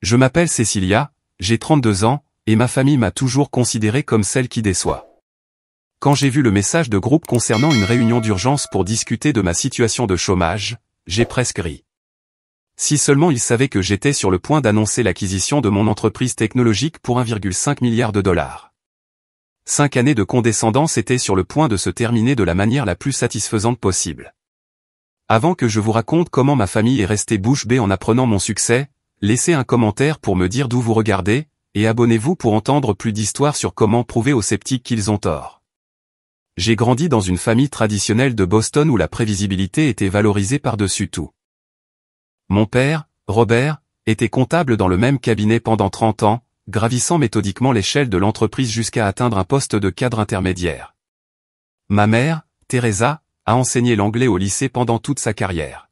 Je m'appelle Cécilia, j'ai 32 ans, et ma famille m'a toujours considéré comme celle qui déçoit. Quand j'ai vu le message de groupe concernant une réunion d'urgence pour discuter de ma situation de chômage, j'ai presque ri. Si seulement ils savaient que j'étais sur le point d'annoncer l'acquisition de mon entreprise technologique pour 1,5 milliard de dollars. 5 années de condescendance étaient sur le point de se terminer de la manière la plus satisfaisante possible. Avant que je vous raconte comment ma famille est restée bouche bée en apprenant mon succès, laissez un commentaire pour me dire d'où vous regardez, et abonnez-vous pour entendre plus d'histoires sur comment prouver aux sceptiques qu'ils ont tort. J'ai grandi dans une famille traditionnelle de Boston où la prévisibilité était valorisée par-dessus tout. Mon père, Robert, était comptable dans le même cabinet pendant 30 ans, gravissant méthodiquement l'échelle de l'entreprise jusqu'à atteindre un poste de cadre intermédiaire. Ma mère, Teresa, a enseigné l'anglais au lycée pendant toute sa carrière.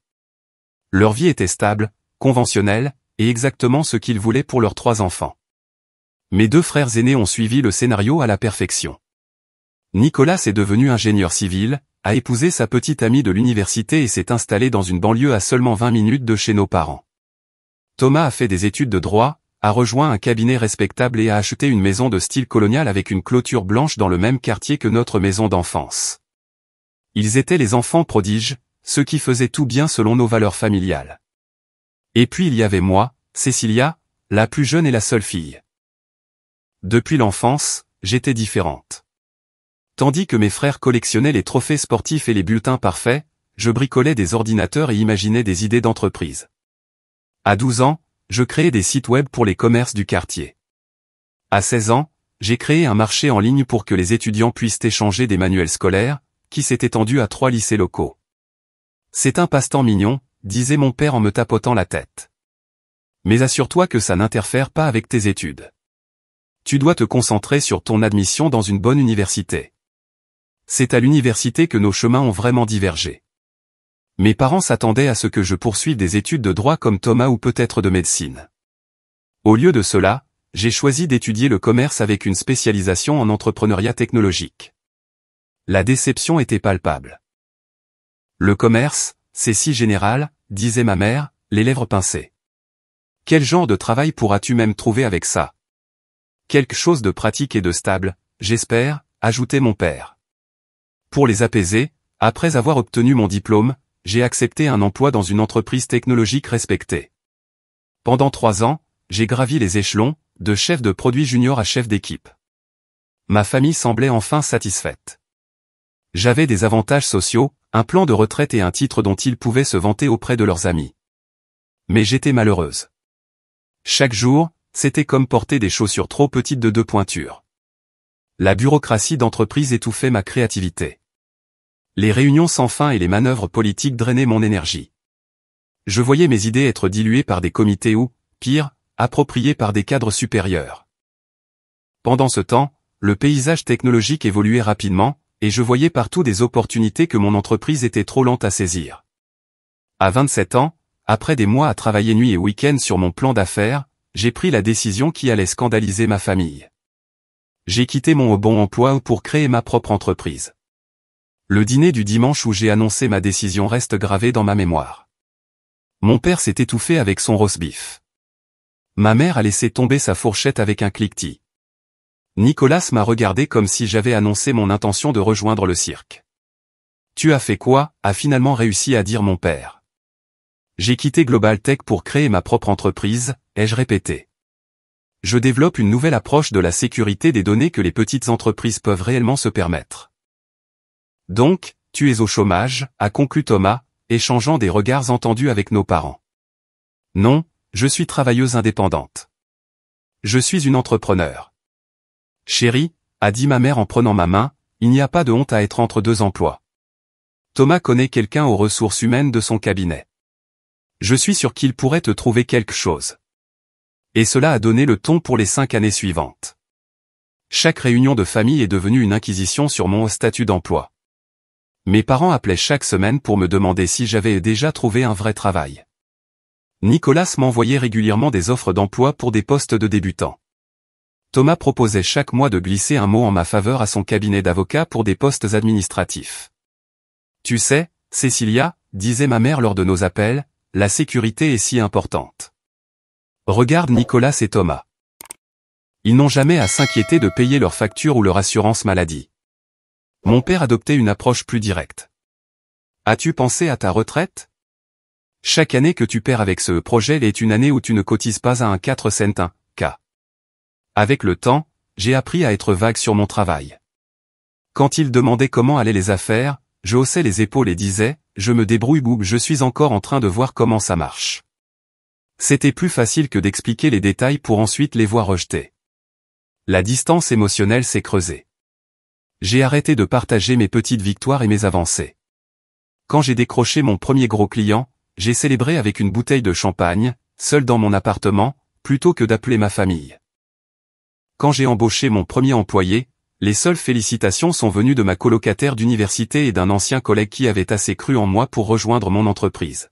Leur vie était stable, conventionnelle, et exactement ce qu'ils voulaient pour leurs 3 enfants. Mes 2 frères aînés ont suivi le scénario à la perfection. Nicolas est devenu ingénieur civil, a épousé sa petite amie de l'université et s'est installé dans une banlieue à seulement 20 minutes de chez nos parents. Thomas a fait des études de droit, a rejoint un cabinet respectable et a acheté une maison de style colonial avec une clôture blanche dans le même quartier que notre maison d'enfance. Ils étaient les enfants prodiges, ceux qui faisaient tout bien selon nos valeurs familiales. Et puis il y avait moi, Cécilia, la plus jeune et la seule fille. Depuis l'enfance, j'étais différente. Tandis que mes frères collectionnaient les trophées sportifs et les bulletins parfaits, je bricolais des ordinateurs et imaginais des idées d'entreprise. À 12 ans, je créais des sites web pour les commerces du quartier. À 16 ans, j'ai créé un marché en ligne pour que les étudiants puissent échanger des manuels scolaires, qui s'est étendu à 3 lycées locaux. C'est un passe-temps mignon, disait mon père en me tapotant la tête. Mais assure-toi que ça n'interfère pas avec tes études. Tu dois te concentrer sur ton admission dans une bonne université. C'est à l'université que nos chemins ont vraiment divergé. Mes parents s'attendaient à ce que je poursuive des études de droit comme Thomas ou peut-être de médecine. Au lieu de cela, j'ai choisi d'étudier le commerce avec une spécialisation en entrepreneuriat technologique. La déception était palpable. Le commerce, c'est si général, disait ma mère, les lèvres pincées. Quel genre de travail pourras-tu même trouver avec ça? Quelque chose de pratique et de stable, j'espère, ajoutait mon père. Pour les apaiser, après avoir obtenu mon diplôme, j'ai accepté un emploi dans une entreprise technologique respectée. Pendant 3 ans, j'ai gravi les échelons, de chef de produit junior à chef d'équipe. Ma famille semblait enfin satisfaite. J'avais des avantages sociaux, un plan de retraite et un titre dont ils pouvaient se vanter auprès de leurs amis. Mais j'étais malheureuse. Chaque jour, c'était comme porter des chaussures trop petites de 2 pointures. La bureaucratie d'entreprise étouffait ma créativité. Les réunions sans fin et les manœuvres politiques drainaient mon énergie. Je voyais mes idées être diluées par des comités ou, pire, appropriées par des cadres supérieurs. Pendant ce temps, le paysage technologique évoluait rapidement, et je voyais partout des opportunités que mon entreprise était trop lente à saisir. À 27 ans, après des mois à travailler nuit et week-end sur mon plan d'affaires, j'ai pris la décision qui allait scandaliser ma famille. J'ai quitté mon bon emploi pour créer ma propre entreprise. Le dîner du dimanche où j'ai annoncé ma décision reste gravé dans ma mémoire. Mon père s'est étouffé avec son roast-beef. Ma mère a laissé tomber sa fourchette avec un cliquetis. Nicolas m'a regardé comme si j'avais annoncé mon intention de rejoindre le cirque. Tu as fait quoi? A finalement réussi à dire mon père. J'ai quitté Global Tech pour créer ma propre entreprise, ai-je répété. Je développe une nouvelle approche de la sécurité des données que les petites entreprises peuvent réellement se permettre. Donc, tu es au chômage, a conclu Thomas, échangeant des regards entendus avec nos parents. Non, je suis travailleuse indépendante. Je suis une entrepreneur. Chérie, a dit ma mère en prenant ma main, il n'y a pas de honte à être entre 2 emplois. Thomas connaît quelqu'un aux ressources humaines de son cabinet. Je suis sûr qu'il pourrait te trouver quelque chose. Et cela a donné le ton pour les 5 années suivantes. Chaque réunion de famille est devenue une inquisition sur mon statut d'emploi. Mes parents appelaient chaque semaine pour me demander si j'avais déjà trouvé un vrai travail. Nicolas m'envoyait régulièrement des offres d'emploi pour des postes de débutants. Thomas proposait chaque mois de glisser un mot en ma faveur à son cabinet d'avocat pour des postes administratifs. Tu sais, Cécilia, disait ma mère lors de nos appels, la sécurité est si importante. Regarde Nicolas et Thomas. Ils n'ont jamais à s'inquiéter de payer leurs factures ou leur assurance maladie. Mon père adoptait une approche plus directe. As-tu pensé à ta retraite? Chaque année que tu perds avec ce projet est une année où tu ne cotises pas à un 4 cents un cas. Avec le temps, j'ai appris à être vague sur mon travail. Quand il demandait comment allaient les affaires, je haussais les épaules et disais, je me débrouille boum, je suis encore en train de voir comment ça marche. C'était plus facile que d'expliquer les détails pour ensuite les voir rejetés. La distance émotionnelle s'est creusée. J'ai arrêté de partager mes petites victoires et mes avancées. Quand j'ai décroché mon premier gros client, j'ai célébré avec une bouteille de champagne, seul dans mon appartement, plutôt que d'appeler ma famille. Quand j'ai embauché mon premier employé, les seules félicitations sont venues de ma colocataire d'université et d'un ancien collègue qui avait assez cru en moi pour rejoindre mon entreprise.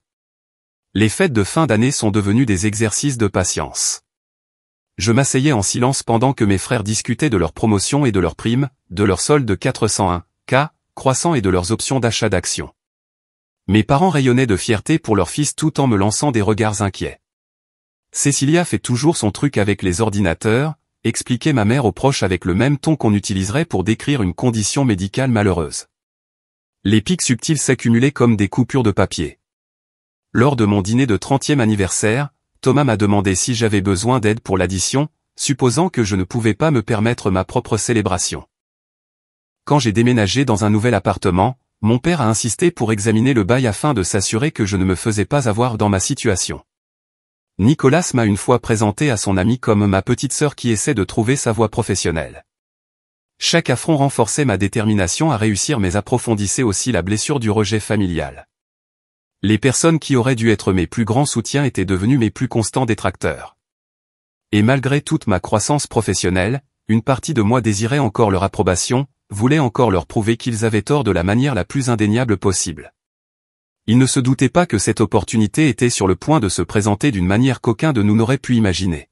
Les fêtes de fin d'année sont devenues des exercices de patience. Je m'asseyais en silence pendant que mes frères discutaient de leurs promotions et de leurs primes, de leurs soldes de 401 K croissants et de leurs options d'achat d'actions. Mes parents rayonnaient de fierté pour leur fils tout en me lançant des regards inquiets. Cécilia fait toujours son truc avec les ordinateurs, expliquait ma mère aux proches avec le même ton qu'on utiliserait pour décrire une condition médicale malheureuse. Les pics subtils s'accumulaient comme des coupures de papier. Lors de mon dîner de 30e anniversaire, Thomas m'a demandé si j'avais besoin d'aide pour l'addition, supposant que je ne pouvais pas me permettre ma propre célébration. Quand j'ai déménagé dans un nouvel appartement, mon père a insisté pour examiner le bail afin de s'assurer que je ne me faisais pas avoir dans ma situation. Nicolas m'a une fois présenté à son ami comme ma petite sœur qui essaie de trouver sa voie professionnelle. Chaque affront renforçait ma détermination à réussir mais approfondissait aussi la blessure du rejet familial. Les personnes qui auraient dû être mes plus grands soutiens étaient devenues mes plus constants détracteurs. Et malgré toute ma croissance professionnelle, une partie de moi désirait encore leur approbation, voulait encore leur prouver qu'ils avaient tort de la manière la plus indéniable possible. Ils ne se doutaient pas que cette opportunité était sur le point de se présenter d'une manière qu'aucun de nous n'aurait pu imaginer.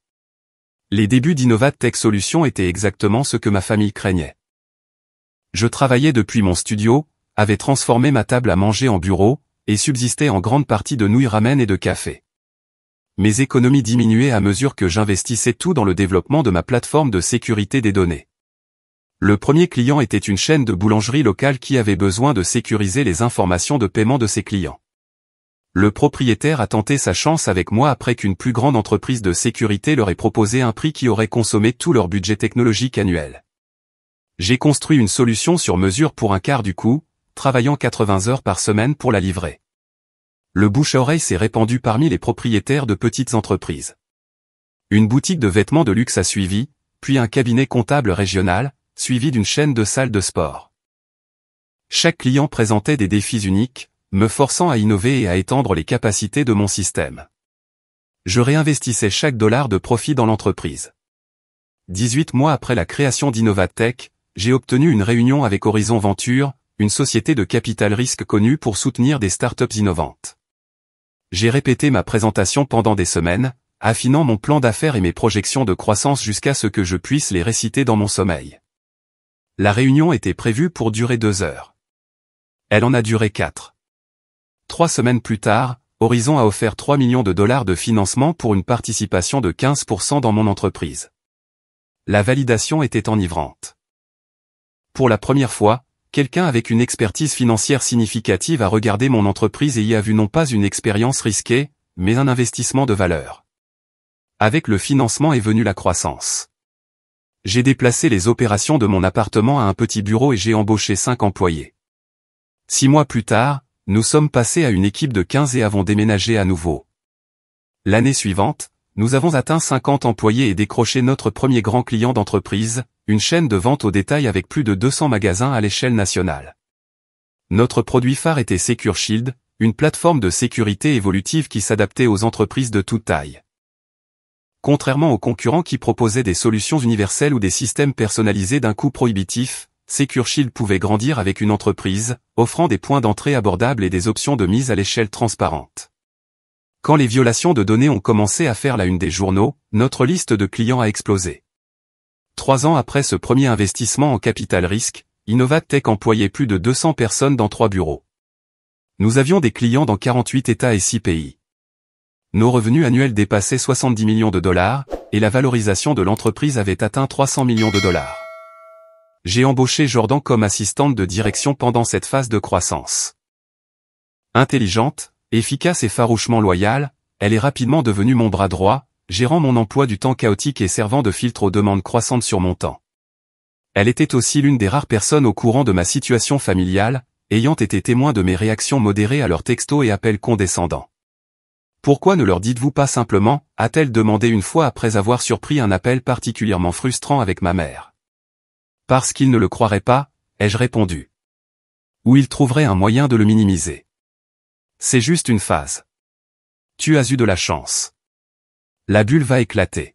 Les débuts d'Innovat Tech Solutions étaient exactement ce que ma famille craignait. Je travaillais depuis mon studio, avais transformé ma table à manger en bureau, et subsistais en grande partie de nouilles ramen et de café. Mes économies diminuaient à mesure que j'investissais tout dans le développement de ma plateforme de sécurité des données. Le premier client était une chaîne de boulangerie locale qui avait besoin de sécuriser les informations de paiement de ses clients. Le propriétaire a tenté sa chance avec moi après qu'une plus grande entreprise de sécurité leur ait proposé un prix qui aurait consommé tout leur budget technologique annuel. J'ai construit une solution sur mesure pour un quart du coût, travaillant 80 heures par semaine pour la livrer. Le bouche-à-oreille s'est répandu parmi les propriétaires de petites entreprises. Une boutique de vêtements de luxe a suivi, puis un cabinet comptable régional, suivi d'une chaîne de salles de sport. Chaque client présentait des défis uniques, me forçant à innover et à étendre les capacités de mon système. Je réinvestissais chaque dollar de profit dans l'entreprise. 18 mois après la création d'Innovat Tech, j'ai obtenu une réunion avec Horizon Venture, une société de capital risque connue pour soutenir des startups innovantes. J'ai répété ma présentation pendant des semaines, affinant mon plan d'affaires et mes projections de croissance jusqu'à ce que je puisse les réciter dans mon sommeil. La réunion était prévue pour durer 2 heures. Elle en a duré 4. 3 semaines plus tard, Horizon a offert 3 millions de dollars de financement pour une participation de 15% dans mon entreprise. La validation était enivrante. Pour la première fois, quelqu'un avec une expertise financière significative a regardé mon entreprise et y a vu non pas une expérience risquée, mais un investissement de valeur. Avec le financement est venue la croissance. J'ai déplacé les opérations de mon appartement à un petit bureau et j'ai embauché 5 employés. 6 mois plus tard, nous sommes passés à une équipe de 15 et avons déménagé à nouveau. L'année suivante, nous avons atteint 50 employés et décroché notre premier grand client d'entreprise, une chaîne de vente au détail avec plus de 200 magasins à l'échelle nationale. Notre produit phare était Secure Shield, une plateforme de sécurité évolutive qui s'adaptait aux entreprises de toute taille. Contrairement aux concurrents qui proposaient des solutions universelles ou des systèmes personnalisés d'un coût prohibitif, Secure Shield pouvait grandir avec une entreprise, offrant des points d'entrée abordables et des options de mise à l'échelle transparentes. Quand les violations de données ont commencé à faire la une des journaux, notre liste de clients a explosé. 3 ans après ce premier investissement en capital risque, Innovat Tech employait plus de 200 personnes dans 3 bureaux. Nous avions des clients dans 48 États et 6 pays. nos revenus annuels dépassaient 70 millions de dollars, et la valorisation de l'entreprise avait atteint 300 millions de dollars. J'ai embauché Jordan comme assistante de direction pendant cette phase de croissance. Intelligente, efficace et farouchement loyale, elle est rapidement devenue mon bras droit, gérant mon emploi du temps chaotique et servant de filtre aux demandes croissantes sur mon temps. Elle était aussi l'une des rares personnes au courant de ma situation familiale, ayant été témoin de mes réactions modérées à leurs textos et appels condescendants. « Pourquoi ne leur dites-vous pas simplement ?» a-t-elle demandé une fois après avoir surpris un appel particulièrement frustrant avec ma mère. « Parce qu'ils ne le croiraient pas », ai-je répondu. « Ou ils trouveraient un moyen de le minimiser. C'est juste une phase. Tu as eu de la chance. La bulle va éclater.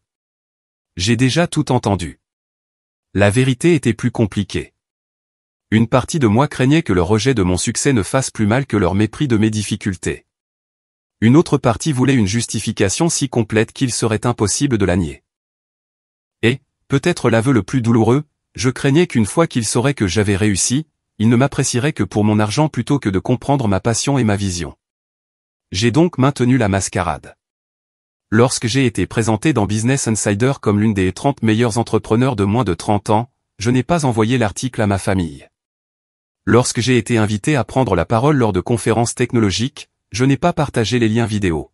J'ai déjà tout entendu. » La vérité était plus compliquée. Une partie de moi craignait que le rejet de mon succès ne fasse plus mal que leur mépris de mes difficultés. Une autre partie voulait une justification si complète qu'il serait impossible de la nier. Et, peut-être l'aveu le plus douloureux, je craignais qu'une fois qu'ils sauraient que j'avais réussi, ils ne m'apprécieraient que pour mon argent plutôt que de comprendre ma passion et ma vision. J'ai donc maintenu la mascarade. Lorsque j'ai été présenté dans Business Insider comme l'une des 30 meilleurs entrepreneurs de moins de 30 ans, je n'ai pas envoyé l'article à ma famille. Lorsque j'ai été invité à prendre la parole lors de conférences technologiques, je n'ai pas partagé les liens vidéo.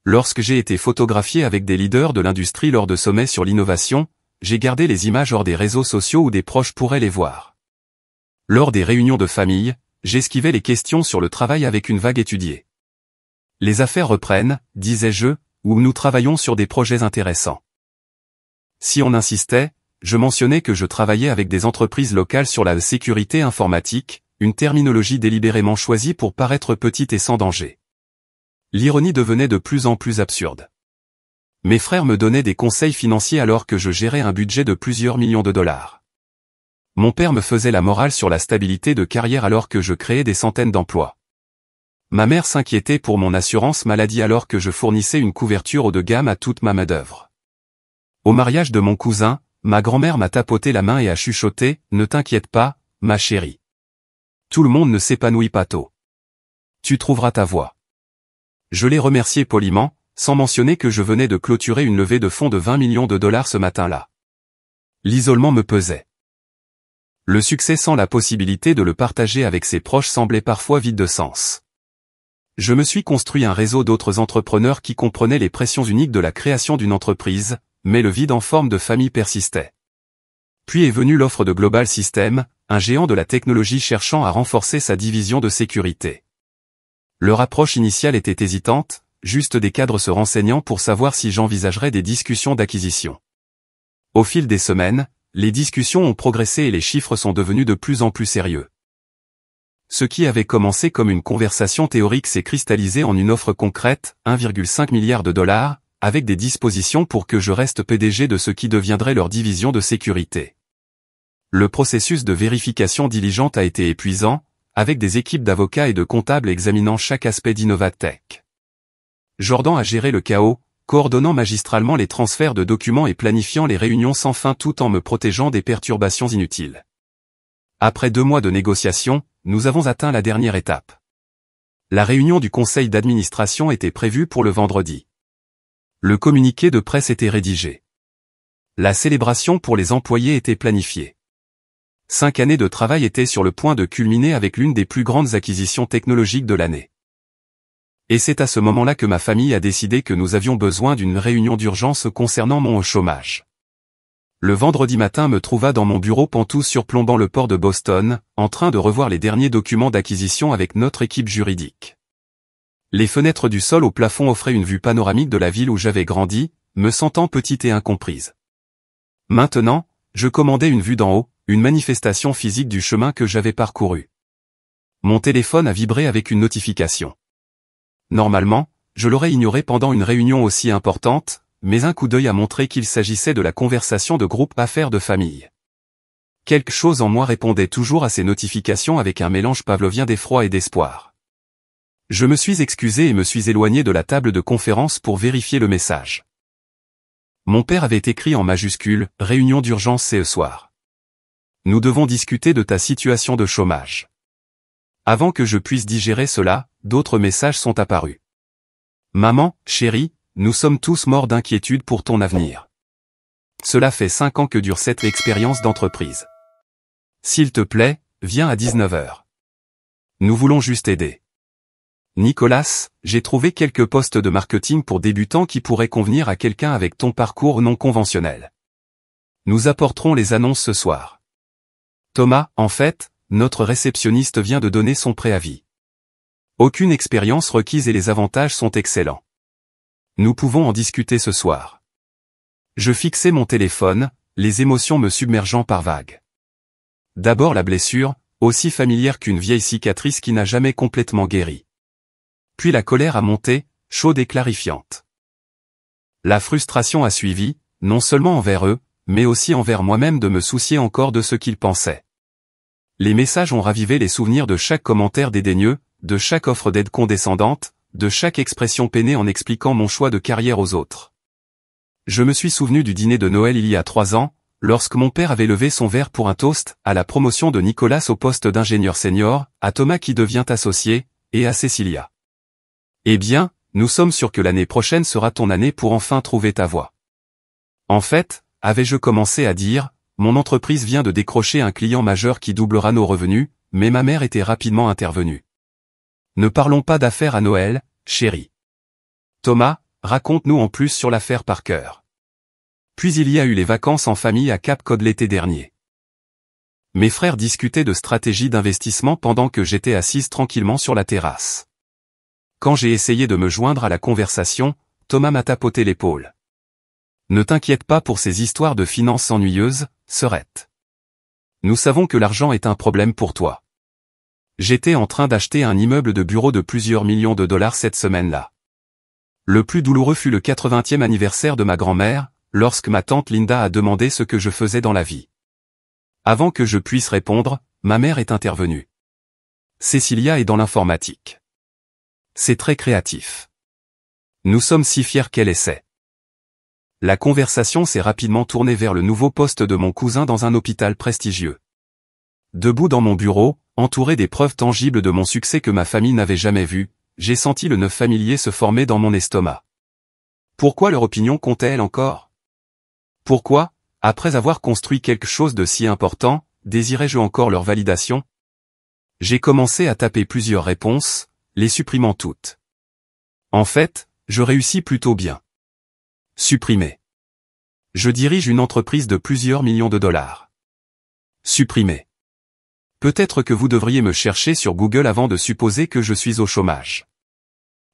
Lorsque j'ai été photographié avec des leaders de l'industrie lors de sommets sur l'innovation, j'ai gardé les images hors des réseaux sociaux où des proches pourraient les voir. Lors des réunions de famille, j'esquivais les questions sur le travail avec une vague étudiée. Les affaires reprennent, disais-je, où nous travaillons sur des projets intéressants. Si on insistait, je mentionnais que je travaillais avec des entreprises locales sur la sécurité informatique, une terminologie délibérément choisie pour paraître petite et sans danger. L'ironie devenait de plus en plus absurde. Mes frères me donnaient des conseils financiers alors que je gérais un budget de plusieurs millions de dollars. Mon père me faisait la morale sur la stabilité de carrière alors que je créais des centaines d'emplois. Ma mère s'inquiétait pour mon assurance maladie alors que je fournissais une couverture haut de gamme à toute ma main-d'œuvre. Au mariage de mon cousin, ma grand-mère m'a tapoté la main et a chuchoté « Ne t'inquiète pas, ma chérie. Tout le monde ne s'épanouit pas tôt. Tu trouveras ta voie. » Je l'ai remercié poliment, sans mentionner que je venais de clôturer une levée de fonds de 20 millions de dollars ce matin-là. L'isolement me pesait. Le succès sans la possibilité de le partager avec ses proches semblait parfois vide de sens. Je me suis construit un réseau d'autres entrepreneurs qui comprenaient les pressions uniques de la création d'une entreprise, mais le vide en forme de famille persistait. Puis est venue l'offre de Global Systems, un géant de la technologie cherchant à renforcer sa division de sécurité. Leur approche initiale était hésitante, juste des cadres se renseignant pour savoir si j'envisagerais des discussions d'acquisition. Au fil des semaines, les discussions ont progressé et les chiffres sont devenus de plus en plus sérieux. Ce qui avait commencé comme une conversation théorique s'est cristallisé en une offre concrète, 1,5 milliard de dollars, avec des dispositions pour que je reste PDG de ce qui deviendrait leur division de sécurité. Le processus de vérification diligente a été épuisant, avec des équipes d'avocats et de comptables examinant chaque aspect d'Innovatech. Jordan a géré le chaos, coordonnant magistralement les transferts de documents et planifiant les réunions sans fin tout en me protégeant des perturbations inutiles. Après 2 mois de négociations, nous avons atteint la dernière étape. La réunion du conseil d'administration était prévue pour le vendredi. Le communiqué de presse était rédigé. La célébration pour les employés était planifiée. 5 années de travail étaient sur le point de culminer avec l'une des plus grandes acquisitions technologiques de l'année. Et c'est à ce moment-là que ma famille a décidé que nous avions besoin d'une réunion d'urgence concernant mon chômage. Le vendredi matin me trouva dans mon bureau pantoute surplombant le port de Boston, en train de revoir les derniers documents d'acquisition avec notre équipe juridique. Les fenêtres du sol au plafond offraient une vue panoramique de la ville où j'avais grandi, me sentant petite et incomprise. Maintenant, je commandais une vue d'en haut, une manifestation physique du chemin que j'avais parcouru. Mon téléphone a vibré avec une notification. Normalement, je l'aurais ignoré pendant une réunion aussi importante, mais un coup d'œil a montré qu'il s'agissait de la conversation de groupe affaires de famille. Quelque chose en moi répondait toujours à ces notifications avec un mélange pavlovien d'effroi et d'espoir. Je me suis excusé et me suis éloigné de la table de conférence pour vérifier le message. Mon père avait écrit en majuscule « Réunion d'urgence ce soir. Nous devons discuter de ta situation de chômage. » Avant que je puisse digérer cela, d'autres messages sont apparus. Maman, chérie, nous sommes tous morts d'inquiétude pour ton avenir. Cela fait 5 ans que dure cette expérience d'entreprise. S'il te plaît, viens à 19h. Nous voulons juste aider. Nicolas, j'ai trouvé quelques postes de marketing pour débutants qui pourraient convenir à quelqu'un avec ton parcours non conventionnel. Nous apporterons les annonces ce soir. Thomas, en fait, notre réceptionniste vient de donner son préavis. Aucune expérience requise et les avantages sont excellents. Nous pouvons en discuter ce soir. Je fixais mon téléphone, les émotions me submergeant par vagues. D'abord la blessure, aussi familière qu'une vieille cicatrice qui n'a jamais complètement guéri. Puis la colère a monté, chaude et clarifiante. La frustration a suivi, non seulement envers eux, mais aussi envers moi-même de me soucier encore de ce qu'ils pensaient. Les messages ont ravivé les souvenirs de chaque commentaire dédaigneux, de chaque offre d'aide condescendante, de chaque expression peinée en expliquant mon choix de carrière aux autres. Je me suis souvenu du dîner de Noël il y a 3 ans, lorsque mon père avait levé son verre pour un toast, à la promotion de Nicolas au poste d'ingénieur senior, à Thomas qui devient associé, et à Cécilia. Eh bien, nous sommes sûrs que l'année prochaine sera ton année pour enfin trouver ta voie. En fait, avais-je commencé à dire, mon entreprise vient de décrocher un client majeur qui doublera nos revenus, mais ma mère était rapidement intervenue. Ne parlons pas d'affaires à Noël, chérie. Thomas, raconte-nous en plus sur l'affaire Parker. Puis il y a eu les vacances en famille à Cap Cod l'été dernier. Mes frères discutaient de stratégie d'investissement pendant que j'étais assise tranquillement sur la terrasse. Quand j'ai essayé de me joindre à la conversation, Thomas m'a tapoté l'épaule. Ne t'inquiète pas pour ces histoires de finances ennuyeuses, sœurette. Nous savons que l'argent est un problème pour toi. J'étais en train d'acheter un immeuble de bureau de plusieurs millions de dollars cette semaine-là. Le plus douloureux fut le 80e anniversaire de ma grand-mère, lorsque ma tante Linda a demandé ce que je faisais dans la vie. Avant que je puisse répondre, ma mère est intervenue. Cécilia est dans l'informatique. C'est très créatif. Nous sommes si fiers qu'elle essaie. La conversation s'est rapidement tournée vers le nouveau poste de mon cousin dans un hôpital prestigieux. Debout dans mon bureau, entouré des preuves tangibles de mon succès que ma famille n'avait jamais vues, j'ai senti le nœud familier se former dans mon estomac. Pourquoi leur opinion comptait-elle encore? Pourquoi, après avoir construit quelque chose de si important, désirais-je encore leur validation? J'ai commencé à taper plusieurs réponses, les supprimant toutes. En fait, je réussis plutôt bien. Supprimer. Je dirige une entreprise de plusieurs millions de dollars. Supprimer. Peut-être que vous devriez me chercher sur Google avant de supposer que je suis au chômage.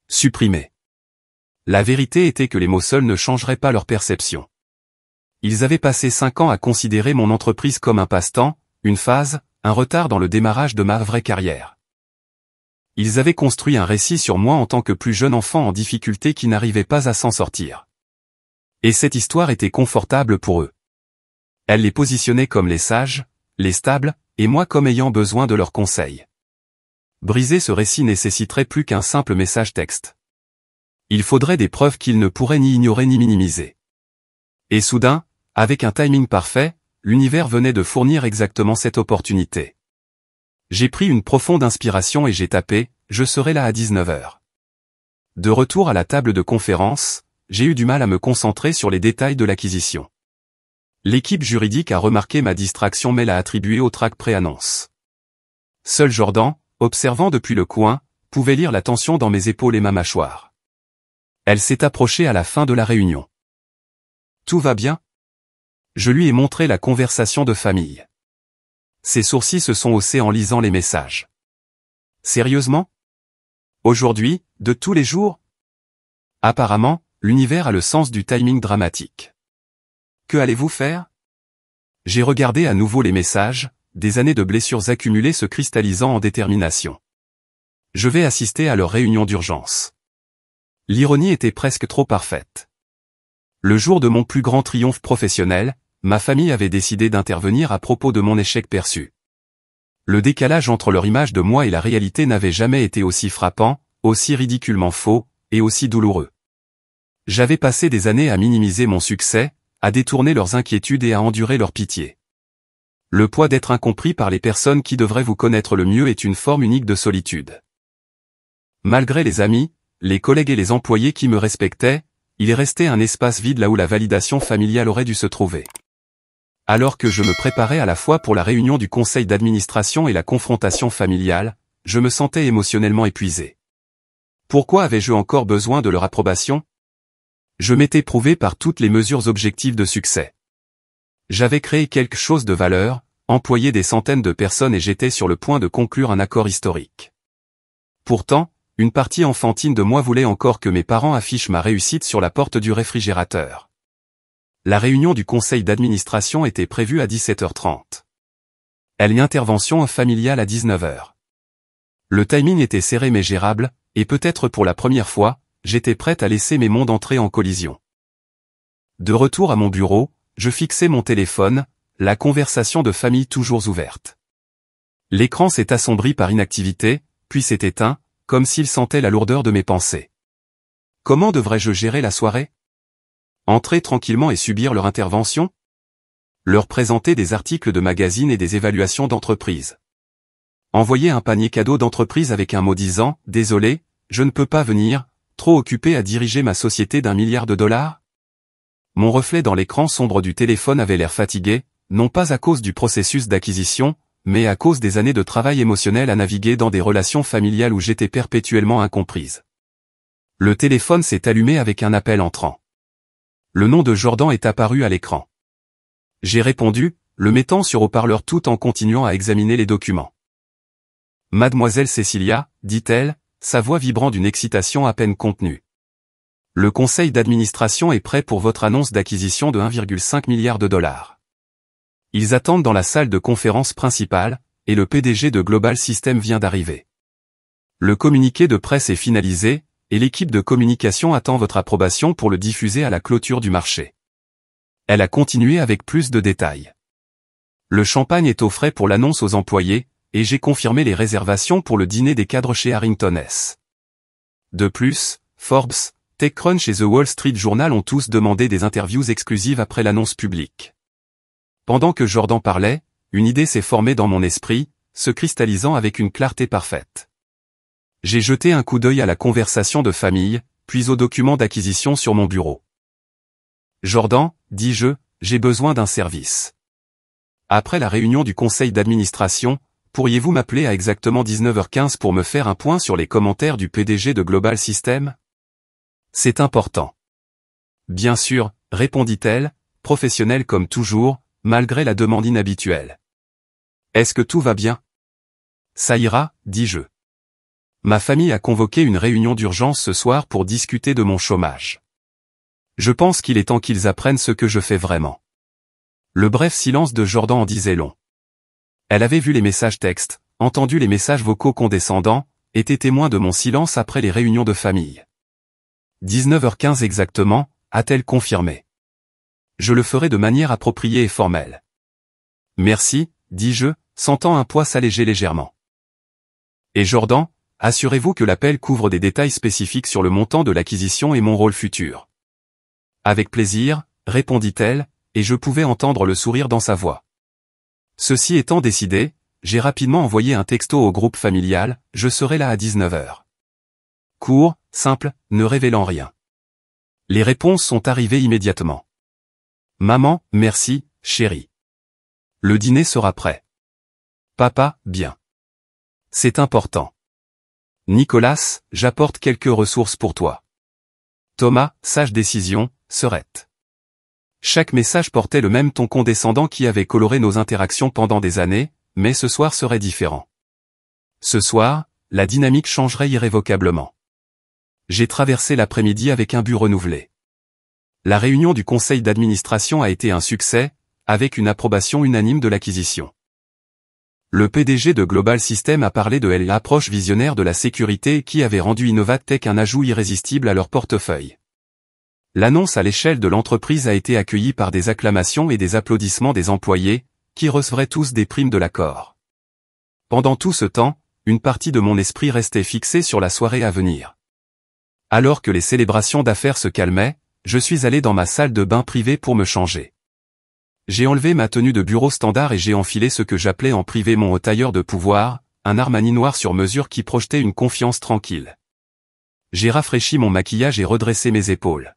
Supprimer. La vérité était que les mots seuls ne changeraient pas leur perception. Ils avaient passé 5 ans à considérer mon entreprise comme un passe-temps, une phase, un retard dans le démarrage de ma vraie carrière. Ils avaient construit un récit sur moi en tant que plus jeune enfant en difficulté qui n'arrivait pas à s'en sortir. Et cette histoire était confortable pour eux. Elle les positionnait comme les sages, les stables, et moi comme ayant besoin de leurs conseils. Briser ce récit nécessiterait plus qu'un simple message texte. Il faudrait des preuves qu'ils ne pourraient ni ignorer ni minimiser. Et soudain, avec un timing parfait, l'univers venait de fournir exactement cette opportunité. J'ai pris une profonde inspiration et j'ai tapé « Je serai là à 19h ». De retour à la table de conférence, j'ai eu du mal à me concentrer sur les détails de l'acquisition. L'équipe juridique a remarqué ma distraction mais l'a attribuée au trac pré-annonce. Seul Jordan, observant depuis le coin, pouvait lire la tension dans mes épaules et ma mâchoire. Elle s'est approchée à la fin de la réunion. Tout va bien? Je lui ai montré la conversation de famille. Ses sourcils se sont haussés en lisant les messages. Sérieusement? Aujourd'hui, de tous les jours? Apparemment, l'univers a le sens du timing dramatique. Que allez-vous faire? J'ai regardé à nouveau les messages, des années de blessures accumulées se cristallisant en détermination. Je vais assister à leur réunion d'urgence. L'ironie était presque trop parfaite. Le jour de mon plus grand triomphe professionnel, ma famille avait décidé d'intervenir à propos de mon échec perçu. Le décalage entre leur image de moi et la réalité n'avait jamais été aussi frappant, aussi ridiculement faux, et aussi douloureux. J'avais passé des années à minimiser mon succès, à détourner leurs inquiétudes et à endurer leur pitié. Le poids d'être incompris par les personnes qui devraient vous connaître le mieux est une forme unique de solitude. Malgré les amis, les collègues et les employés qui me respectaient, il est resté un espace vide là où la validation familiale aurait dû se trouver. Alors que je me préparais à la fois pour la réunion du conseil d'administration et la confrontation familiale, je me sentais émotionnellement épuisé. Pourquoi avais-je encore besoin de leur approbation? Je m'étais prouvé par toutes les mesures objectives de succès. J'avais créé quelque chose de valeur, employé des centaines de personnes et j'étais sur le point de conclure un accord historique. Pourtant, une partie enfantine de moi voulait encore que mes parents affichent ma réussite sur la porte du réfrigérateur. La réunion du conseil d'administration était prévue à 17h30. Une intervention familiale à 19h. Le timing était serré mais gérable, et peut-être pour la première fois, j'étais prête à laisser mes mondes entrer en collision. De retour à mon bureau, je fixais mon téléphone, la conversation de famille toujours ouverte. L'écran s'est assombri par inactivité, puis s'est éteint, comme s'il sentait la lourdeur de mes pensées. Comment devrais-je gérer la soirée? Entrer tranquillement et subir leur intervention? Leur présenter des articles de magazines et des évaluations d'entreprise. Envoyer un panier cadeau d'entreprise avec un mot disant « Désolé, je ne peux pas venir, trop occupé à diriger ma société d'1 milliard de dollars ?» Mon reflet dans l'écran sombre du téléphone avait l'air fatigué, non pas à cause du processus d'acquisition, mais à cause des années de travail émotionnel à naviguer dans des relations familiales où j'étais perpétuellement incomprise. Le téléphone s'est allumé avec un appel entrant. Le nom de Jordan est apparu à l'écran. J'ai répondu, le mettant sur haut-parleur tout en continuant à examiner les documents. Mademoiselle Cécilia, dit-elle, sa voix vibrant d'une excitation à peine contenue. Le conseil d'administration est prêt pour votre annonce d'acquisition de 1,5 milliard de dollars. Ils attendent dans la salle de conférence principale, et le PDG de Global System vient d'arriver. Le communiqué de presse est finalisé, et l'équipe de communication attend votre approbation pour le diffuser à la clôture du marché. Elle a continué avec plus de détails. Le champagne est au frais pour l'annonce aux employés, et j'ai confirmé les réservations pour le dîner des cadres chez Harrington S. De plus, Forbes, TechCrunch et The Wall Street Journal ont tous demandé des interviews exclusives après l'annonce publique. Pendant que Jordan parlait, une idée s'est formée dans mon esprit, se cristallisant avec une clarté parfaite. J'ai jeté un coup d'œil à la conversation de famille, puis aux documents d'acquisition sur mon bureau. Jordan, dis-je, j'ai besoin d'un service. Après la réunion du conseil d'administration, pourriez-vous m'appeler à exactement 19h15 pour me faire un point sur les commentaires du PDG de Global System? C'est important. Bien sûr, répondit-elle, professionnelle comme toujours, malgré la demande inhabituelle. Est-ce que tout va bien? Ça ira, dis-je. Ma famille a convoqué une réunion d'urgence ce soir pour discuter de mon chômage. Je pense qu'il est temps qu'ils apprennent ce que je fais vraiment. Le bref silence de Jordan en disait long. Elle avait vu les messages textes, entendu les messages vocaux condescendants, était témoin de mon silence après les réunions de famille. 19h15 exactement, a-t-elle confirmé. Je le ferai de manière appropriée et formelle. Merci, dis-je, sentant un poids s'alléger légèrement. Et Jordan, assurez-vous que l'appel couvre des détails spécifiques sur le montant de l'acquisition et mon rôle futur. Avec plaisir, répondit-elle, et je pouvais entendre le sourire dans sa voix. Ceci étant décidé, j'ai rapidement envoyé un texto au groupe familial, je serai là à 19h. Court, simple, ne révélant rien. Les réponses sont arrivées immédiatement. Maman, merci, chérie. Le dîner sera prêt. Papa, bien. C'est important. Nicolas, j'apporte quelques ressources pour toi. Thomas, sage décision, Serette. Chaque message portait le même ton condescendant qui avait coloré nos interactions pendant des années, mais ce soir serait différent. Ce soir, la dynamique changerait irrévocablement. J'ai traversé l'après-midi avec un but renouvelé. La réunion du conseil d'administration a été un succès, avec une approbation unanime de l'acquisition. Le PDG de Global System a parlé de l'approche visionnaire de la sécurité qui avait rendu Innovatech un ajout irrésistible à leur portefeuille. L'annonce à l'échelle de l'entreprise a été accueillie par des acclamations et des applaudissements des employés, qui recevraient tous des primes de l'accord. Pendant tout ce temps, une partie de mon esprit restait fixée sur la soirée à venir. Alors que les célébrations d'affaires se calmaient, je suis allé dans ma salle de bain privée pour me changer. J'ai enlevé ma tenue de bureau standard et j'ai enfilé ce que j'appelais en privé mon haut tailleur de pouvoir, un Armani noir sur mesure qui projetait une confiance tranquille. J'ai rafraîchi mon maquillage et redressé mes épaules.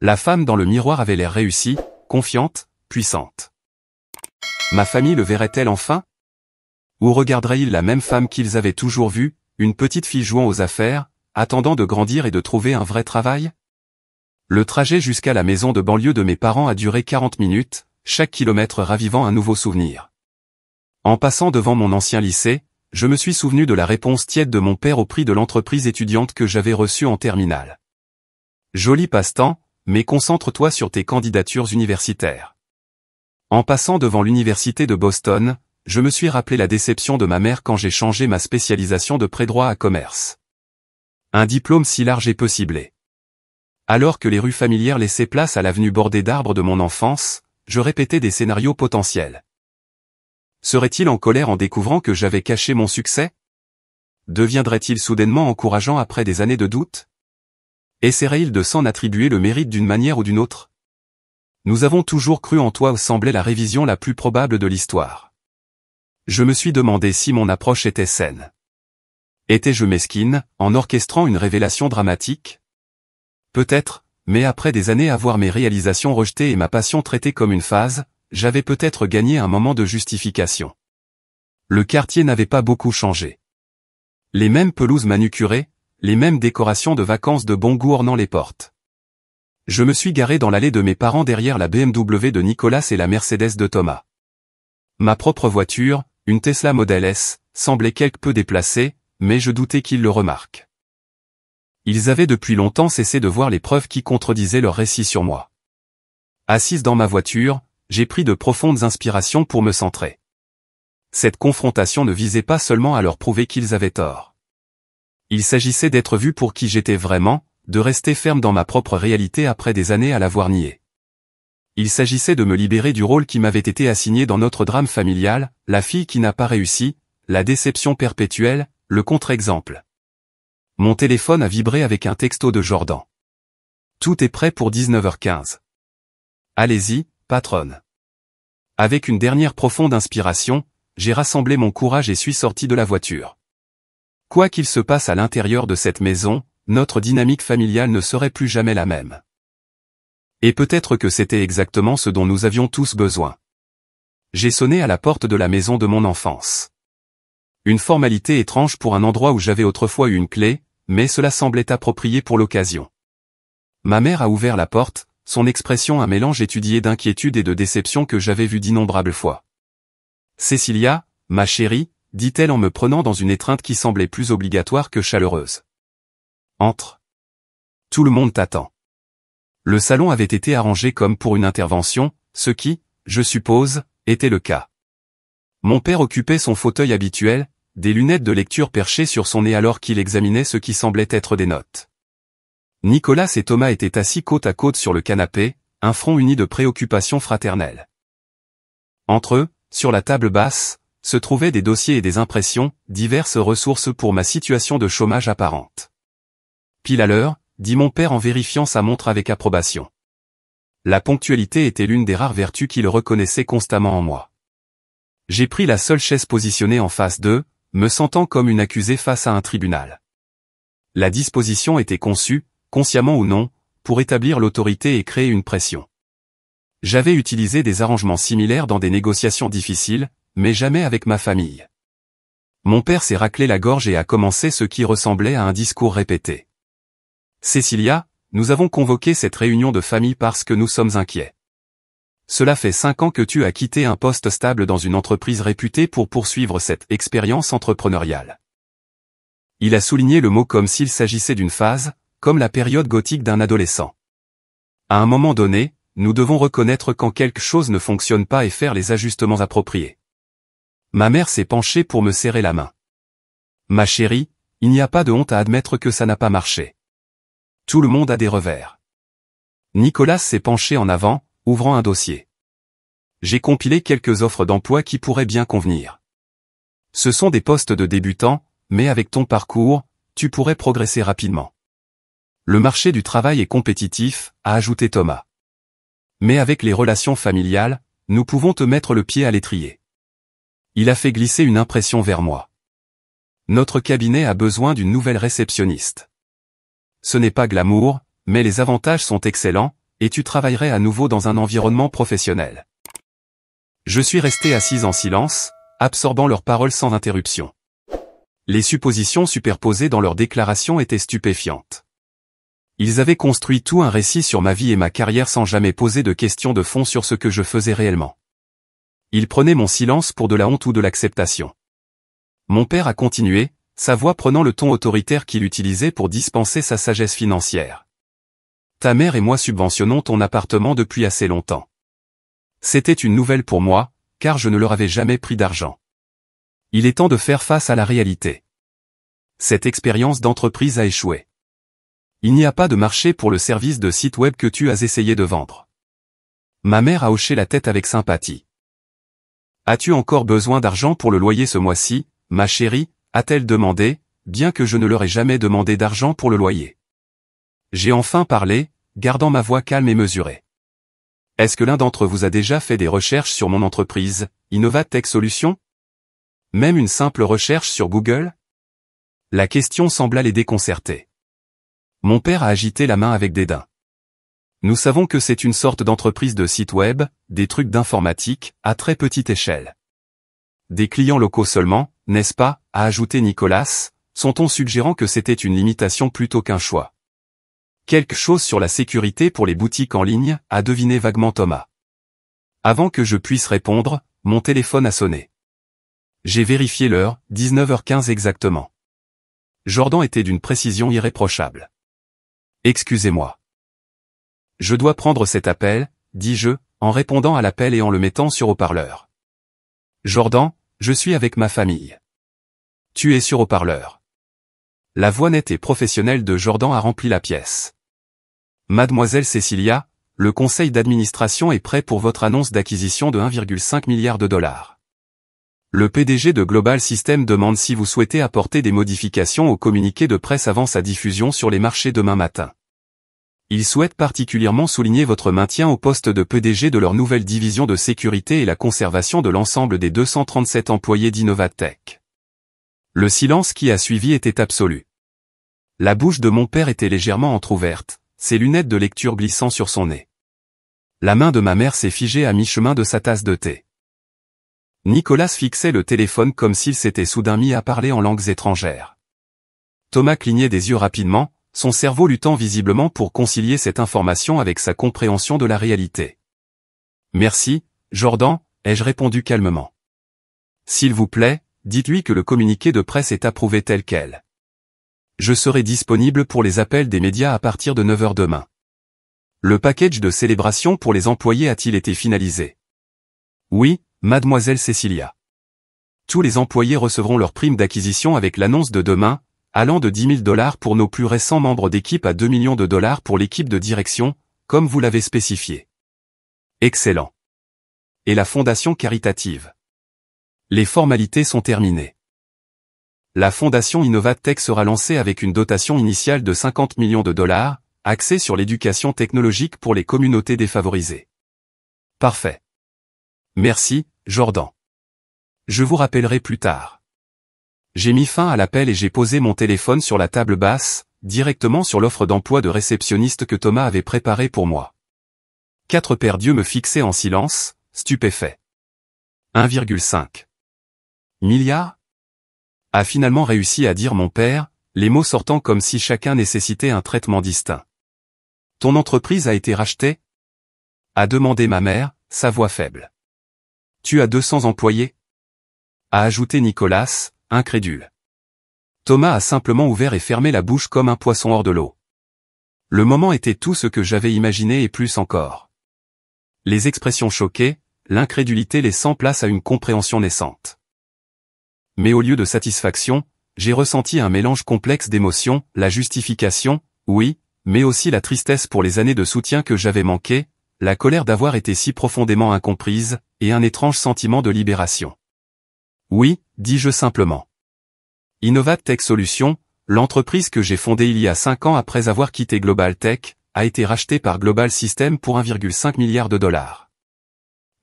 La femme dans le miroir avait l'air réussie, confiante, puissante. Ma famille le verrait-elle enfin? Ou regarderait-il la même femme qu'ils avaient toujours vue, une petite fille jouant aux affaires, attendant de grandir et de trouver un vrai travail? Le trajet jusqu'à la maison de banlieue de mes parents a duré 40 minutes, chaque kilomètre ravivant un nouveau souvenir. En passant devant mon ancien lycée, je me suis souvenu de la réponse tiède de mon père au prix de l'entreprise étudiante que j'avais reçue en terminale. Joli passe-temps, mais concentre-toi sur tes candidatures universitaires. En passant devant l'université de Boston, je me suis rappelé la déception de ma mère quand j'ai changé ma spécialisation de pré-droit à commerce. Un diplôme si large et peu ciblé. Alors que les rues familières laissaient place à l'avenue bordée d'arbres de mon enfance, je répétais des scénarios potentiels. Serait-il en colère en découvrant que j'avais caché mon succès? Deviendrait-il soudainement encourageant après des années de doute? Essaierait-il de s'en attribuer le mérite d'une manière ou d'une autre? Nous avons toujours cru en toi semblait la révision la plus probable de l'histoire. Je me suis demandé si mon approche était saine. Étais-je mesquine, en orchestrant une révélation dramatique? Peut-être, mais après des années à voir mes réalisations rejetées et ma passion traitée comme une phase, j'avais peut-être gagné un moment de justification. Le quartier n'avait pas beaucoup changé. Les mêmes pelouses manucurées, les mêmes décorations de vacances de bon goût ornant les portes. Je me suis garé dans l'allée de mes parents derrière la BMW de Nicolas et la Mercedes de Thomas. Ma propre voiture, une Tesla Model S, semblait quelque peu déplacée, mais je doutais qu'ils le remarquent. Ils avaient depuis longtemps cessé de voir les preuves qui contredisaient leur récit sur moi. Assise dans ma voiture, j'ai pris de profondes inspirations pour me centrer. Cette confrontation ne visait pas seulement à leur prouver qu'ils avaient tort. Il s'agissait d'être vu pour qui j'étais vraiment, de rester ferme dans ma propre réalité après des années à l'avoir niée. Il s'agissait de me libérer du rôle qui m'avait été assigné dans notre drame familial, la fille qui n'a pas réussi, la déception perpétuelle, le contre-exemple. Mon téléphone a vibré avec un texto de Jordan. Tout est prêt pour 19h15. Allez-y, patronne. Avec une dernière profonde inspiration, j'ai rassemblé mon courage et suis sorti de la voiture. Quoi qu'il se passe à l'intérieur de cette maison, notre dynamique familiale ne serait plus jamais la même. Et peut-être que c'était exactement ce dont nous avions tous besoin. J'ai sonné à la porte de la maison de mon enfance. Une formalité étrange pour un endroit où j'avais autrefois eu une clé, mais cela semblait approprié pour l'occasion. Ma mère a ouvert la porte, son expression un mélange étudié d'inquiétude et de déception que j'avais vu d'innombrables fois. « Cécilia, ma chérie », dit-elle en me prenant dans une étreinte qui semblait plus obligatoire que chaleureuse. « Entre. Tout le monde t'attend. » Le salon avait été arrangé comme pour une intervention, ce qui, je suppose, était le cas. Mon père occupait son fauteuil habituel, des lunettes de lecture perchées sur son nez alors qu'il examinait ce qui semblait être des notes. Nicolas et Thomas étaient assis côte à côte sur le canapé, un front uni de préoccupation fraternelle. Entre eux, sur la table basse, se trouvaient des dossiers et des impressions, diverses ressources pour ma situation de chômage apparente. Pile à l'heure, dit mon père en vérifiant sa montre avec approbation. La ponctualité était l'une des rares vertus qu'il reconnaissait constamment en moi. J'ai pris la seule chaise positionnée en face d'eux, me sentant comme une accusée face à un tribunal. La disposition était conçue, consciemment ou non, pour établir l'autorité et créer une pression. J'avais utilisé des arrangements similaires dans des négociations difficiles, mais jamais avec ma famille. Mon père s'est raclé la gorge et a commencé ce qui ressemblait à un discours répété. « Cécilia, nous avons convoqué cette réunion de famille parce que nous sommes inquiets. Cela fait 5 ans que tu as quitté un poste stable dans une entreprise réputée pour poursuivre cette expérience entrepreneuriale. » Il a souligné le mot comme s'il s'agissait d'une phase, comme la période gothique d'un adolescent. À un moment donné, nous devons reconnaître quand quelque chose ne fonctionne pas et faire les ajustements appropriés. Ma mère s'est penchée pour me serrer la main. « Ma chérie, il n'y a pas de honte à admettre que ça n'a pas marché. Tout le monde a des revers. » Nicolas s'est penché en avant, ouvrant un dossier. J'ai compilé quelques offres d'emploi qui pourraient bien convenir. Ce sont des postes de débutants, mais avec ton parcours, tu pourrais progresser rapidement. Le marché du travail est compétitif, a ajouté Thomas. Mais avec les relations familiales, nous pouvons te mettre le pied à l'étrier. Il a fait glisser une impression vers moi. Notre cabinet a besoin d'une nouvelle réceptionniste. ce n'est pas glamour, mais les avantages sont excellents, et tu travaillerais à nouveau dans un environnement professionnel. Je suis resté assise en silence, absorbant leurs paroles sans interruption. Les suppositions superposées dans leurs déclarations étaient stupéfiantes. Ils avaient construit tout un récit sur ma vie et ma carrière sans jamais poser de questions de fond sur ce que je faisais réellement. Ils prenaient mon silence pour de la honte ou de l'acceptation. Mon père a continué, sa voix prenant le ton autoritaire qu'il utilisait pour dispenser sa sagesse financière. Ta mère et moi subventionnons ton appartement depuis assez longtemps. C'était une nouvelle pour moi, car je ne leur avais jamais pris d'argent. Il est temps de faire face à la réalité. Cette expérience d'entreprise a échoué. Il n'y a pas de marché pour le service de site web que tu as essayé de vendre. Ma mère a hoché la tête avec sympathie. As-tu encore besoin d'argent pour le loyer ce mois-ci, ma chérie, a-t-elle demandé, bien que je ne leur ai jamais demandé d'argent pour le loyer. J'ai enfin parlé, gardant ma voix calme et mesurée. Est-ce que l'un d'entre vous a déjà fait des recherches sur mon entreprise, Innovatech Solutions? Même une simple recherche sur Google? La question sembla les déconcerter. Mon père a agité la main avec dédain. Nous savons que c'est une sorte d'entreprise de site web, des trucs d'informatique, à très petite échelle. Des clients locaux seulement, n'est-ce pas, a ajouté Nicolas, son ton suggérant que c'était une limitation plutôt qu'un choix. Quelque chose sur la sécurité pour les boutiques en ligne, a deviné vaguement Thomas. Avant que je puisse répondre, mon téléphone a sonné. J'ai vérifié l'heure, 19h15 exactement. Jordan était d'une précision irréprochable. Excusez-moi. Je dois prendre cet appel, dis-je, en répondant à l'appel et en le mettant sur haut-parleur. Jordan, je suis avec ma famille. Tu es sur haut-parleur. La voix nette et professionnelle de Jordan a rempli la pièce. Mademoiselle Cécilia, le conseil d'administration est prêt pour votre annonce d'acquisition de 1,5 milliard de dollars. Le PDG de Global System demande si vous souhaitez apporter des modifications au communiqué de presse avant sa diffusion sur les marchés demain matin. Il souhaite particulièrement souligner votre maintien au poste de PDG de leur nouvelle division de sécurité et la conservation de l'ensemble des 237 employés d'Innovatech. Le silence qui a suivi était absolu. La bouche de mon père était légèrement entr'ouverte, ses lunettes de lecture glissant sur son nez. La main de ma mère s'est figée à mi-chemin de sa tasse de thé. Nicolas fixait le téléphone comme s'il s'était soudain mis à parler en langues étrangères. Thomas clignait des yeux rapidement, son cerveau luttant visiblement pour concilier cette information avec sa compréhension de la réalité. Merci, Jordan, ai-je répondu calmement. S'il vous plaît, dites-lui que le communiqué de presse est approuvé tel quel. Je serai disponible pour les appels des médias à partir de 9h demain. Le package de célébration pour les employés a-t-il été finalisé? Oui, mademoiselle Cécilia. Tous les employés recevront leur prime d'acquisition avec l'annonce de demain, allant de 10 000 $ pour nos plus récents membres d'équipe à 2 millions de dollars pour l'équipe de direction, comme vous l'avez spécifié. Excellent. Et la fondation caritative? Les formalités sont terminées. La fondation Innovatech sera lancée avec une dotation initiale de 50 millions de dollars, axée sur l'éducation technologique pour les communautés défavorisées. Parfait. Merci, Jordan. Je vous rappellerai plus tard. J'ai mis fin à l'appel et j'ai posé mon téléphone sur la table basse, directement sur l'offre d'emploi de réceptionniste que Thomas avait préparée pour moi. 4 paires d'yeux me fixaient en silence, stupéfait. 1,5 milliard? A finalement réussi à dire mon père, les mots sortant comme si chacun nécessitait un traitement distinct. Ton entreprise a été rachetée? A demandé ma mère, sa voix faible. Tu as 200 employés? A ajouté Nicolas, incrédule. Thomas a simplement ouvert et fermé la bouche comme un poisson hors de l'eau. Le moment était tout ce que j'avais imaginé et plus encore. Les expressions choquées, l'incrédulité laissant place à une compréhension naissante. Mais au lieu de satisfaction, j'ai ressenti un mélange complexe d'émotions, la justification, oui, mais aussi la tristesse pour les années de soutien que j'avais manquées, la colère d'avoir été si profondément incomprise, et un étrange sentiment de libération. Oui, dis-je simplement. Innovatech Solutions, l'entreprise que j'ai fondée il y a 5 ans après avoir quitté Global Tech, a été rachetée par Global System pour 1,5 milliard de dollars.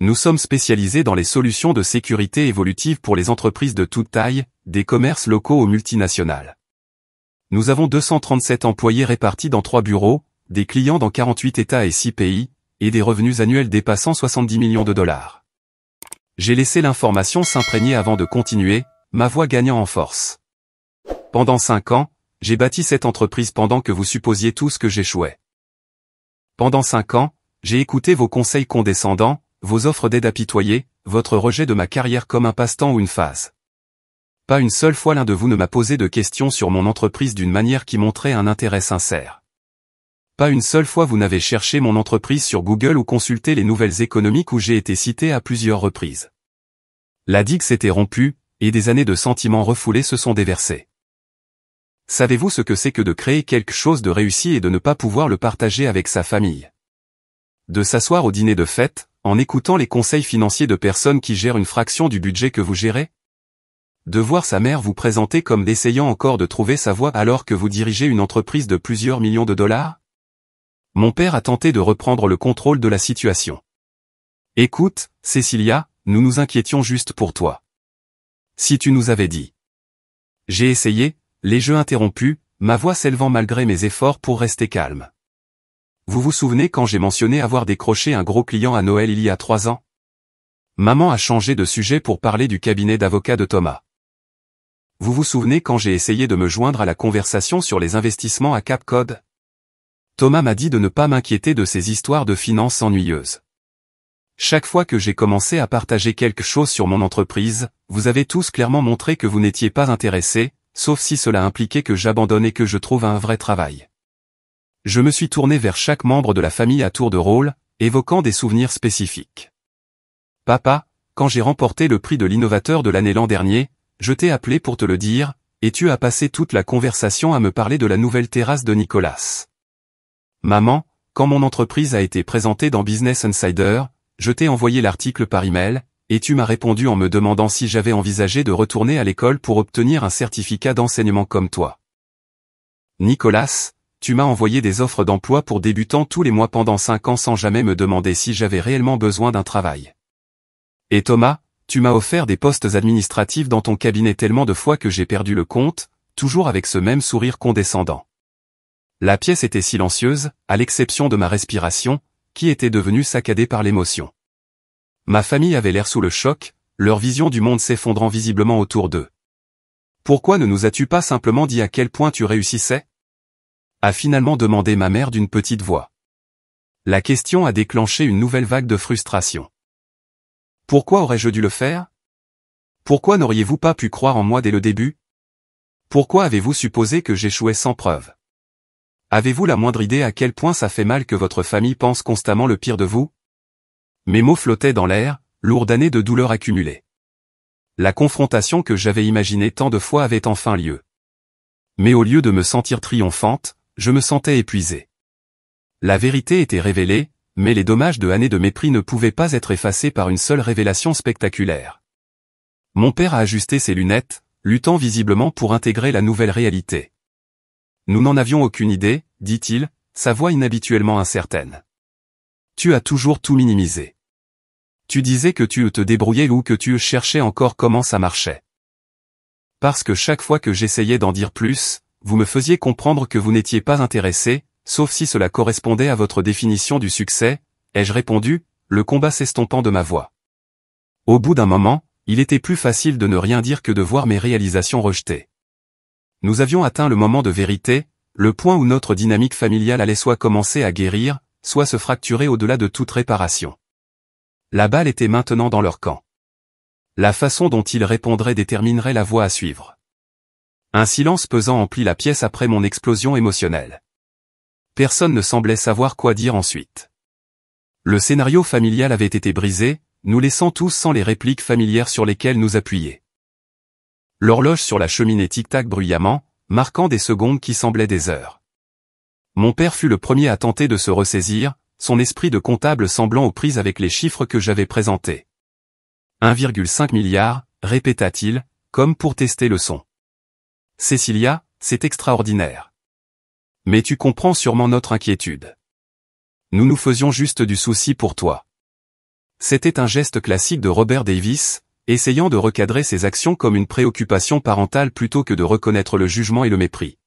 Nous sommes spécialisés dans les solutions de sécurité évolutive pour les entreprises de toute taille, des commerces locaux aux multinationales. Nous avons 237 employés répartis dans 3 bureaux, des clients dans 48 États et 6 pays, et des revenus annuels dépassant 70 millions de dollars. J'ai laissé l'information s'imprégner avant de continuer, ma voix gagnant en force. Pendant 5 ans, j'ai bâti cette entreprise pendant que vous supposiez tous que j'échouais. Pendant 5 ans, j'ai écouté vos conseils condescendants, vos offres d'aide apitoyées, votre rejet de ma carrière comme un passe-temps ou une phase. Pas une seule fois l'un de vous ne m'a posé de questions sur mon entreprise d'une manière qui montrait un intérêt sincère. Pas une seule fois vous n'avez cherché mon entreprise sur Google ou consulté les nouvelles économiques où j'ai été cité à plusieurs reprises. La digue s'était rompue, et des années de sentiments refoulés se sont déversées. Savez-vous ce que c'est que de créer quelque chose de réussi et de ne pas pouvoir le partager avec sa famille? De s'asseoir au dîner de fête, en écoutant les conseils financiers de personnes qui gèrent une fraction du budget que vous gérez? De voir sa mère vous présenter comme essayant encore de trouver sa voie alors que vous dirigez une entreprise de plusieurs millions de dollars? Mon père a tenté de reprendre le contrôle de la situation. Écoute, Cecilia, nous nous inquiétions juste pour toi. Si tu nous avais dit. J'ai essayé, les jeux interrompus, ma voix s'élevant malgré mes efforts pour rester calme. Vous vous souvenez quand j'ai mentionné avoir décroché un gros client à Noël il y a 3 ans? Maman a changé de sujet pour parler du cabinet d'avocats de Thomas. Vous vous souvenez quand j'ai essayé de me joindre à la conversation sur les investissements à Cap Cod? Thomas m'a dit de ne pas m'inquiéter de ces histoires de finances ennuyeuses. Chaque fois que j'ai commencé à partager quelque chose sur mon entreprise, vous avez tous clairement montré que vous n'étiez pas intéressés, sauf si cela impliquait que j'abandonne et que je trouve un vrai travail. Je me suis tourné vers chaque membre de la famille à tour de rôle, évoquant des souvenirs spécifiques. Papa, quand j'ai remporté le prix de l'innovateur de l'année l'an dernier, je t'ai appelé pour te le dire, et tu as passé toute la conversation à me parler de la nouvelle terrasse de Nicolas. Maman, quand mon entreprise a été présentée dans Business Insider, je t'ai envoyé l'article par email, et tu m'as répondu en me demandant si j'avais envisagé de retourner à l'école pour obtenir un certificat d'enseignement comme toi. Nicolas, tu m'as envoyé des offres d'emploi pour débutants tous les mois pendant 5 ans sans jamais me demander si j'avais réellement besoin d'un travail. Et Thomas, tu m'as offert des postes administratifs dans ton cabinet tellement de fois que j'ai perdu le compte, toujours avec ce même sourire condescendant. La pièce était silencieuse, à l'exception de ma respiration, qui était devenue saccadée par l'émotion. Ma famille avait l'air sous le choc, leur vision du monde s'effondrant visiblement autour d'eux. Pourquoi ne nous as-tu pas simplement dit à quel point tu réussissais? A finalement demandé ma mère d'une petite voix. La question a déclenché une nouvelle vague de frustration. Pourquoi aurais-je dû le faire? Pourquoi n'auriez-vous pas pu croire en moi dès le début? Pourquoi avez-vous supposé que j'échouais sans preuve? Avez-vous la moindre idée à quel point ça fait mal que votre famille pense constamment le pire de vous? Mes mots flottaient dans l'air, lourds d'années de douleur accumulées. La confrontation que j'avais imaginée tant de fois avait enfin lieu. Mais au lieu de me sentir triomphante, je me sentais épuisé. La vérité était révélée, mais les dommages de années de mépris ne pouvaient pas être effacés par une seule révélation spectaculaire. Mon père a ajusté ses lunettes, luttant visiblement pour intégrer la nouvelle réalité. Nous n'en avions aucune idée, dit-il, sa voix inhabituellement incertaine. Tu as toujours tout minimisé. Tu disais que tu te débrouillais ou que tu cherchais encore comment ça marchait. Parce que chaque fois que j'essayais d'en dire plus, vous me faisiez comprendre que vous n'étiez pas intéressé, sauf si cela correspondait à votre définition du succès, ai-je répondu, le combat s'estompant de ma voix. Au bout d'un moment, il était plus facile de ne rien dire que de voir mes réalisations rejetées. Nous avions atteint le moment de vérité, le point où notre dynamique familiale allait soit commencer à guérir, soit se fracturer au-delà de toute réparation. La balle était maintenant dans leur camp. La façon dont ils répondraient déterminerait la voie à suivre. Un silence pesant emplit la pièce après mon explosion émotionnelle. Personne ne semblait savoir quoi dire ensuite. Le scénario familial avait été brisé, nous laissant tous sans les répliques familières sur lesquelles nous appuyer. L'horloge sur la cheminée tic-tac bruyamment, marquant des secondes qui semblaient des heures. Mon père fut le premier à tenter de se ressaisir, son esprit de comptable semblant aux prises avec les chiffres que j'avais présentés. 1,5 milliard, répéta-t-il, comme pour tester le son. Cecilia, c'est extraordinaire. Mais tu comprends sûrement notre inquiétude. Nous nous faisions juste du souci pour toi. C'était un geste classique de Robert Davis, essayant de recadrer ses actions comme une préoccupation parentale plutôt que de reconnaître le jugement et le mépris.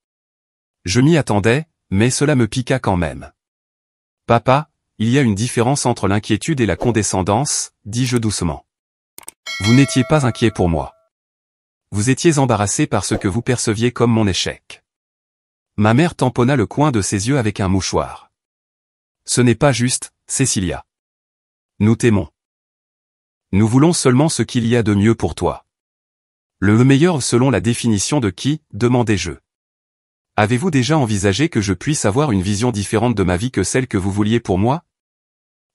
Je m'y attendais, mais cela me piqua quand même. Papa, il y a une différence entre l'inquiétude et la condescendance, dis-je doucement. Vous n'étiez pas inquiet pour moi. Vous étiez embarrassé par ce que vous perceviez comme mon échec. Ma mère tamponna le coin de ses yeux avec un mouchoir. Ce n'est pas juste, Cécilia. Nous t'aimons. Nous voulons seulement ce qu'il y a de mieux pour toi. Le meilleur selon la définition de qui, demandai-je. Avez-vous déjà envisagé que je puisse avoir une vision différente de ma vie que celle que vous vouliez pour moi?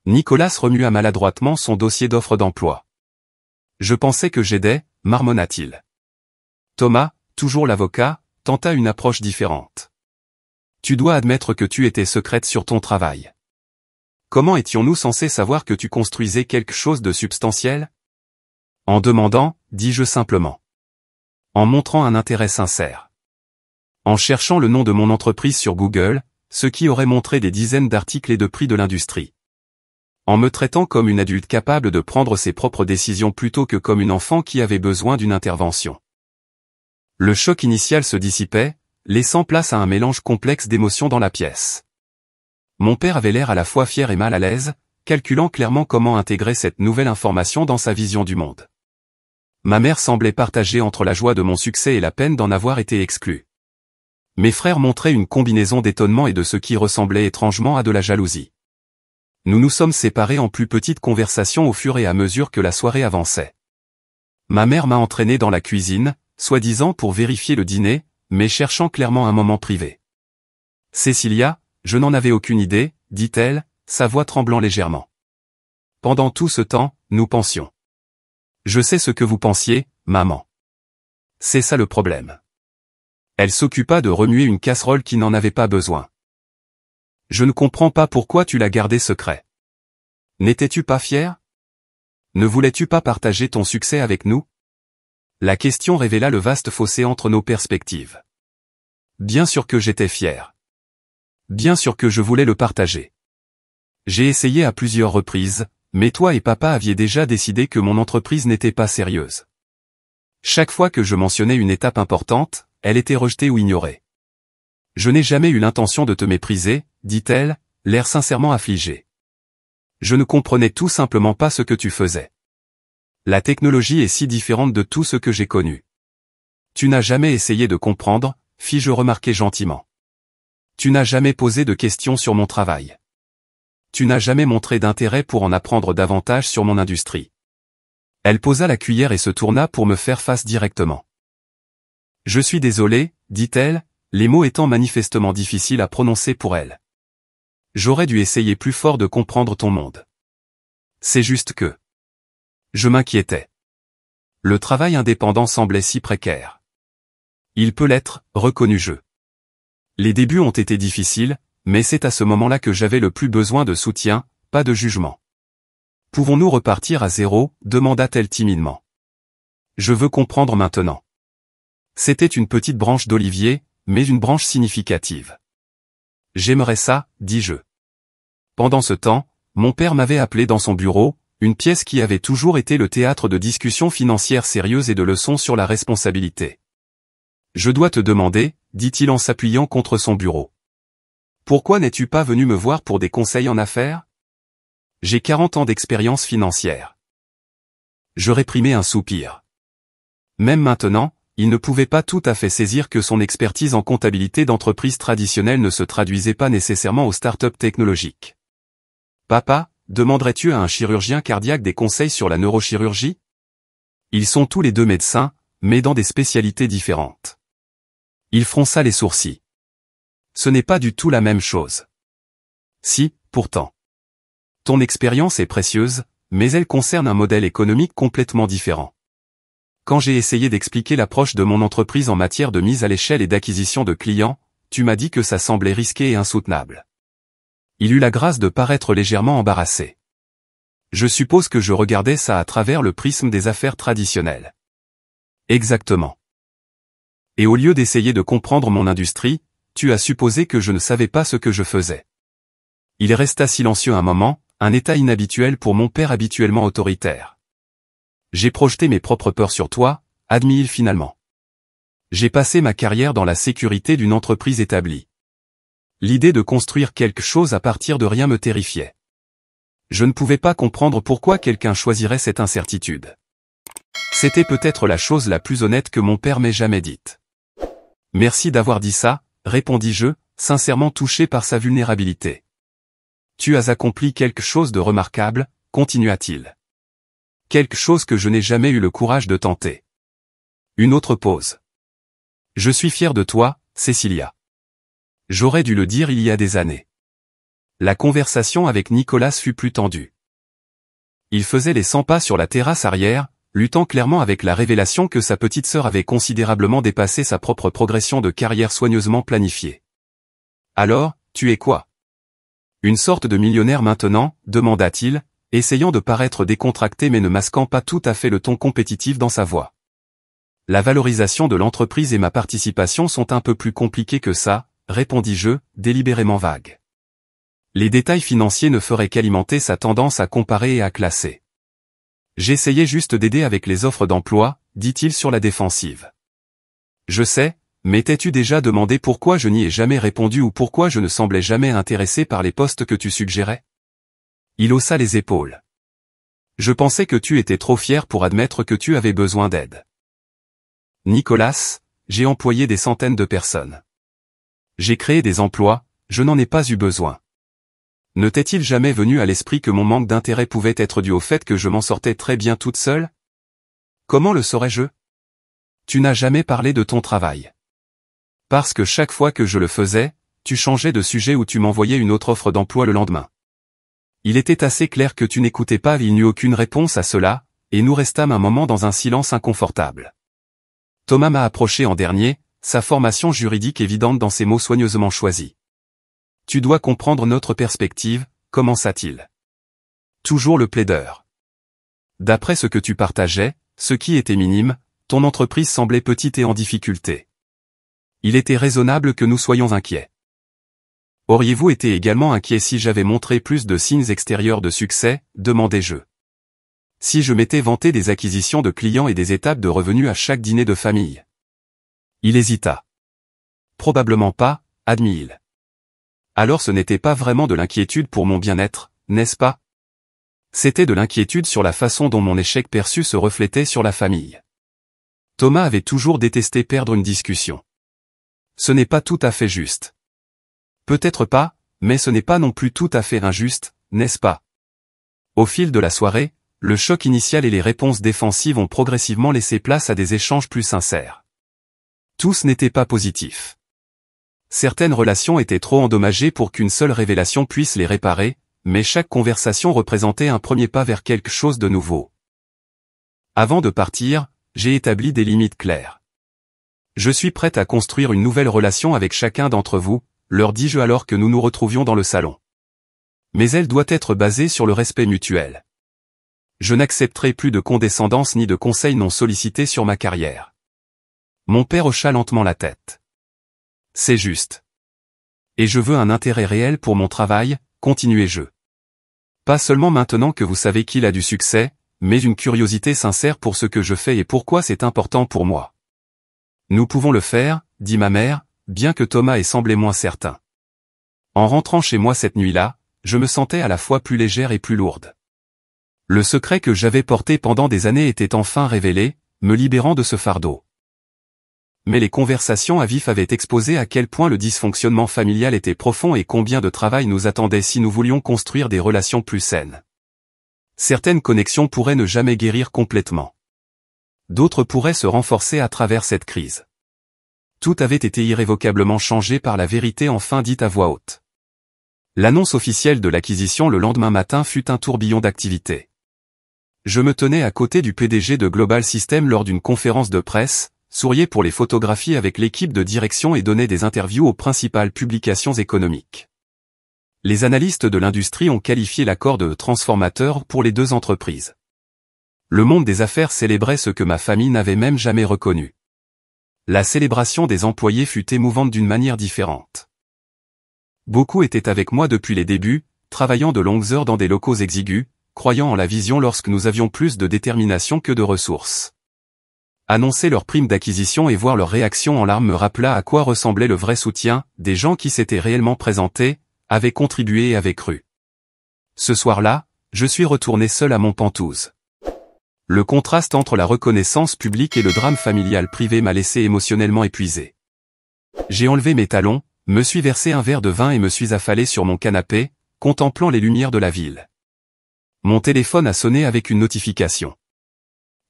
Nicolas remua maladroitement son dossier d'offre d'emploi. Je pensais que j'aidais, marmonna-t-il. Thomas, toujours l'avocat, tenta une approche différente. Tu dois admettre que tu étais secrète sur ton travail. Comment étions-nous censés savoir que tu construisais quelque chose de substantiel? En demandant, dis-je simplement. En montrant un intérêt sincère. En cherchant le nom de mon entreprise sur Google, ce qui aurait montré des dizaines d'articles et de prix de l'industrie. En me traitant comme une adulte capable de prendre ses propres décisions plutôt que comme une enfant qui avait besoin d'une intervention. Le choc initial se dissipait, laissant place à un mélange complexe d'émotions dans la pièce. Mon père avait l'air à la fois fier et mal à l'aise, calculant clairement comment intégrer cette nouvelle information dans sa vision du monde. Ma mère semblait partagée entre la joie de mon succès et la peine d'en avoir été exclue. Mes frères montraient une combinaison d'étonnement et de ce qui ressemblait étrangement à de la jalousie. Nous nous sommes séparés en plus petites conversations au fur et à mesure que la soirée avançait. Ma mère m'a entraîné dans la cuisine, soi-disant pour vérifier le dîner, mais cherchant clairement un moment privé. Cécilia, je n'en avais aucune idée, dit-elle, sa voix tremblant légèrement. Pendant tout ce temps, nous pensions. Je sais ce que vous pensiez, maman. C'est ça le problème. Elle s'occupa de remuer une casserole qui n'en avait pas besoin. Je ne comprends pas pourquoi tu l'as gardé secret. N'étais-tu pas fier? Ne voulais-tu pas partager ton succès avec nous? La question révéla le vaste fossé entre nos perspectives. Bien sûr que j'étais fier. Bien sûr que je voulais le partager. J'ai essayé à plusieurs reprises, mais toi et papa aviez déjà décidé que mon entreprise n'était pas sérieuse. Chaque fois que je mentionnais une étape importante, elle était rejetée ou ignorée. Je n'ai jamais eu l'intention de te mépriser, dit-elle, l'air sincèrement affligé. Je ne comprenais tout simplement pas ce que tu faisais. La technologie est si différente de tout ce que j'ai connu. Tu n'as jamais essayé de comprendre, fis-je remarquer gentiment. Tu n'as jamais posé de questions sur mon travail. Tu n'as jamais montré d'intérêt pour en apprendre davantage sur mon industrie. Elle posa la cuillère et se tourna pour me faire face directement. Je suis désolé, dit-elle, les mots étant manifestement difficiles à prononcer pour elle. J'aurais dû essayer plus fort de comprendre ton monde. C'est juste que... Je m'inquiétais. Le travail indépendant semblait si précaire. Il peut l'être, reconnus-je. Les débuts ont été difficiles, mais c'est à ce moment-là que j'avais le plus besoin de soutien, pas de jugement. Pouvons-nous repartir à zéro, demanda-t-elle timidement. Je veux comprendre maintenant. C'était une petite branche d'olivier, mais une branche significative. J'aimerais ça, dis-je. Pendant ce temps, mon père m'avait appelé dans son bureau, une pièce qui avait toujours été le théâtre de discussions financières sérieuses et de leçons sur la responsabilité. Je dois te demander, dit-il en s'appuyant contre son bureau. Pourquoi n'es-tu pas venu me voir pour des conseils en affaires? J'ai 40 ans d'expérience financière. Je réprimai un soupir. Même maintenant, il ne pouvait pas tout à fait saisir que son expertise en comptabilité d'entreprise traditionnelle ne se traduisait pas nécessairement aux start-up technologiques. Papa, demanderais-tu à un chirurgien cardiaque des conseils sur la neurochirurgie? Ils sont tous les deux médecins, mais dans des spécialités différentes. Il fronça les sourcils. Ce n'est pas du tout la même chose. Si, pourtant. Ton expérience est précieuse, mais elle concerne un modèle économique complètement différent. Quand j'ai essayé d'expliquer l'approche de mon entreprise en matière de mise à l'échelle et d'acquisition de clients, tu m'as dit que ça semblait risqué et insoutenable. Il eut la grâce de paraître légèrement embarrassé. Je suppose que je regardais ça à travers le prisme des affaires traditionnelles. Exactement. Et au lieu d'essayer de comprendre mon industrie, tu as supposé que je ne savais pas ce que je faisais. Il resta silencieux un moment, un état inhabituel pour mon père habituellement autoritaire. J'ai projeté mes propres peurs sur toi, admit-il finalement. J'ai passé ma carrière dans la sécurité d'une entreprise établie. L'idée de construire quelque chose à partir de rien me terrifiait. Je ne pouvais pas comprendre pourquoi quelqu'un choisirait cette incertitude. C'était peut-être la chose la plus honnête que mon père m'ait jamais dite. Merci d'avoir dit ça, répondis-je, sincèrement touché par sa vulnérabilité. Tu as accompli quelque chose de remarquable, continua-t-il. Quelque chose que je n'ai jamais eu le courage de tenter. Une autre pause. Je suis fier de toi, Cécilia. J'aurais dû le dire il y a des années. La conversation avec Nicolas fut plus tendue. Il faisait les 100 pas sur la terrasse arrière, luttant clairement avec la révélation que sa petite sœur avait considérablement dépassé sa propre progression de carrière soigneusement planifiée. Alors, tu es quoi? Une sorte de millionnaire maintenant, demanda-t-il, essayant de paraître décontracté mais ne masquant pas tout à fait le ton compétitif dans sa voix. La valorisation de l'entreprise et ma participation sont un peu plus compliquées que ça, répondis-je, délibérément vague. Les détails financiers ne feraient qu'alimenter sa tendance à comparer et à classer. J'essayais juste d'aider avec les offres d'emploi, dit-il sur la défensive. Je sais, mais t'es-tu déjà demandé pourquoi je n'y ai jamais répondu ou pourquoi je ne semblais jamais intéressé par les postes que tu suggérais? Il haussa les épaules. Je pensais que tu étais trop fier pour admettre que tu avais besoin d'aide. Nicolas, j'ai employé des centaines de personnes. J'ai créé des emplois, je n'en ai pas eu besoin. Ne t'est-il jamais venu à l'esprit que mon manque d'intérêt pouvait être dû au fait que je m'en sortais très bien toute seule? Comment le saurais-je? Tu n'as jamais parlé de ton travail. Parce que chaque fois que je le faisais, tu changeais de sujet ou tu m'envoyais une autre offre d'emploi le lendemain. Il était assez clair que tu n'écoutais pas, il n'y eut aucune réponse à cela, et nous restâmes un moment dans un silence inconfortable. Thomas m'a approché en dernier, sa formation juridique évidente dans ses mots soigneusement choisis. Tu dois comprendre notre perspective, commença-t-il. Toujours le plaideur. D'après ce que tu partageais, ce qui était minime, ton entreprise semblait petite et en difficulté. Il était raisonnable que nous soyons inquiets. Auriez-vous été également inquiet si j'avais montré plus de signes extérieurs de succès, demandai-je. Si je m'étais vanté des acquisitions de clients et des étapes de revenus à chaque dîner de famille. Il hésita. Probablement pas, admit-il. Alors ce n'était pas vraiment de l'inquiétude pour mon bien-être, n'est-ce pas? C'était de l'inquiétude sur la façon dont mon échec perçu se reflétait sur la famille. Thomas avait toujours détesté perdre une discussion. Ce n'est pas tout à fait juste. Peut-être pas, mais ce n'est pas non plus tout à fait injuste, n'est-ce pas? Au fil de la soirée, le choc initial et les réponses défensives ont progressivement laissé place à des échanges plus sincères. Tous n'étaient pas positifs. Certaines relations étaient trop endommagées pour qu'une seule révélation puisse les réparer, mais chaque conversation représentait un premier pas vers quelque chose de nouveau. Avant de partir, j'ai établi des limites claires. Je suis prête à construire une nouvelle relation avec chacun d'entre vous, leur dis-je alors que nous nous retrouvions dans le salon. Mais elle doit être basée sur le respect mutuel. Je n'accepterai plus de condescendance ni de conseils non sollicités sur ma carrière. Mon père hocha lentement la tête. C'est juste. Et je veux un intérêt réel pour mon travail, continuai-je. Pas seulement maintenant que vous savez qu'il a du succès, mais une curiosité sincère pour ce que je fais et pourquoi c'est important pour moi. Nous pouvons le faire, dit ma mère, bien que Thomas ait semblé moins certain. En rentrant chez moi cette nuit-là, je me sentais à la fois plus légère et plus lourde. Le secret que j'avais porté pendant des années était enfin révélé, me libérant de ce fardeau. Mais les conversations à vif avaient exposé à quel point le dysfonctionnement familial était profond et combien de travail nous attendait si nous voulions construire des relations plus saines. Certaines connexions pourraient ne jamais guérir complètement. D'autres pourraient se renforcer à travers cette crise. Tout avait été irrévocablement changé par la vérité enfin dite à voix haute. L'annonce officielle de l'acquisition le lendemain matin fut un tourbillon d'activités. Je me tenais à côté du PDG de Global Systems lors d'une conférence de presse, souriais pour les photographies avec l'équipe de direction et donnais des interviews aux principales publications économiques. Les analystes de l'industrie ont qualifié l'accord de transformateur pour les deux entreprises. Le monde des affaires célébrait ce que ma famille n'avait même jamais reconnu. La célébration des employés fut émouvante d'une manière différente. Beaucoup étaient avec moi depuis les débuts, travaillant de longues heures dans des locaux exigus, croyant en la vision lorsque nous avions plus de détermination que de ressources. Annoncer leur prime d'acquisition et voir leur réaction en larmes me rappela à quoi ressemblait le vrai soutien, des gens qui s'étaient réellement présentés, avaient contribué et avaient cru. Ce soir-là, je suis retourné seul à Montpentouse. Le contraste entre la reconnaissance publique et le drame familial privé m'a laissé émotionnellement épuisé. J'ai enlevé mes talons, me suis versé un verre de vin et me suis affalé sur mon canapé, contemplant les lumières de la ville. Mon téléphone a sonné avec une notification.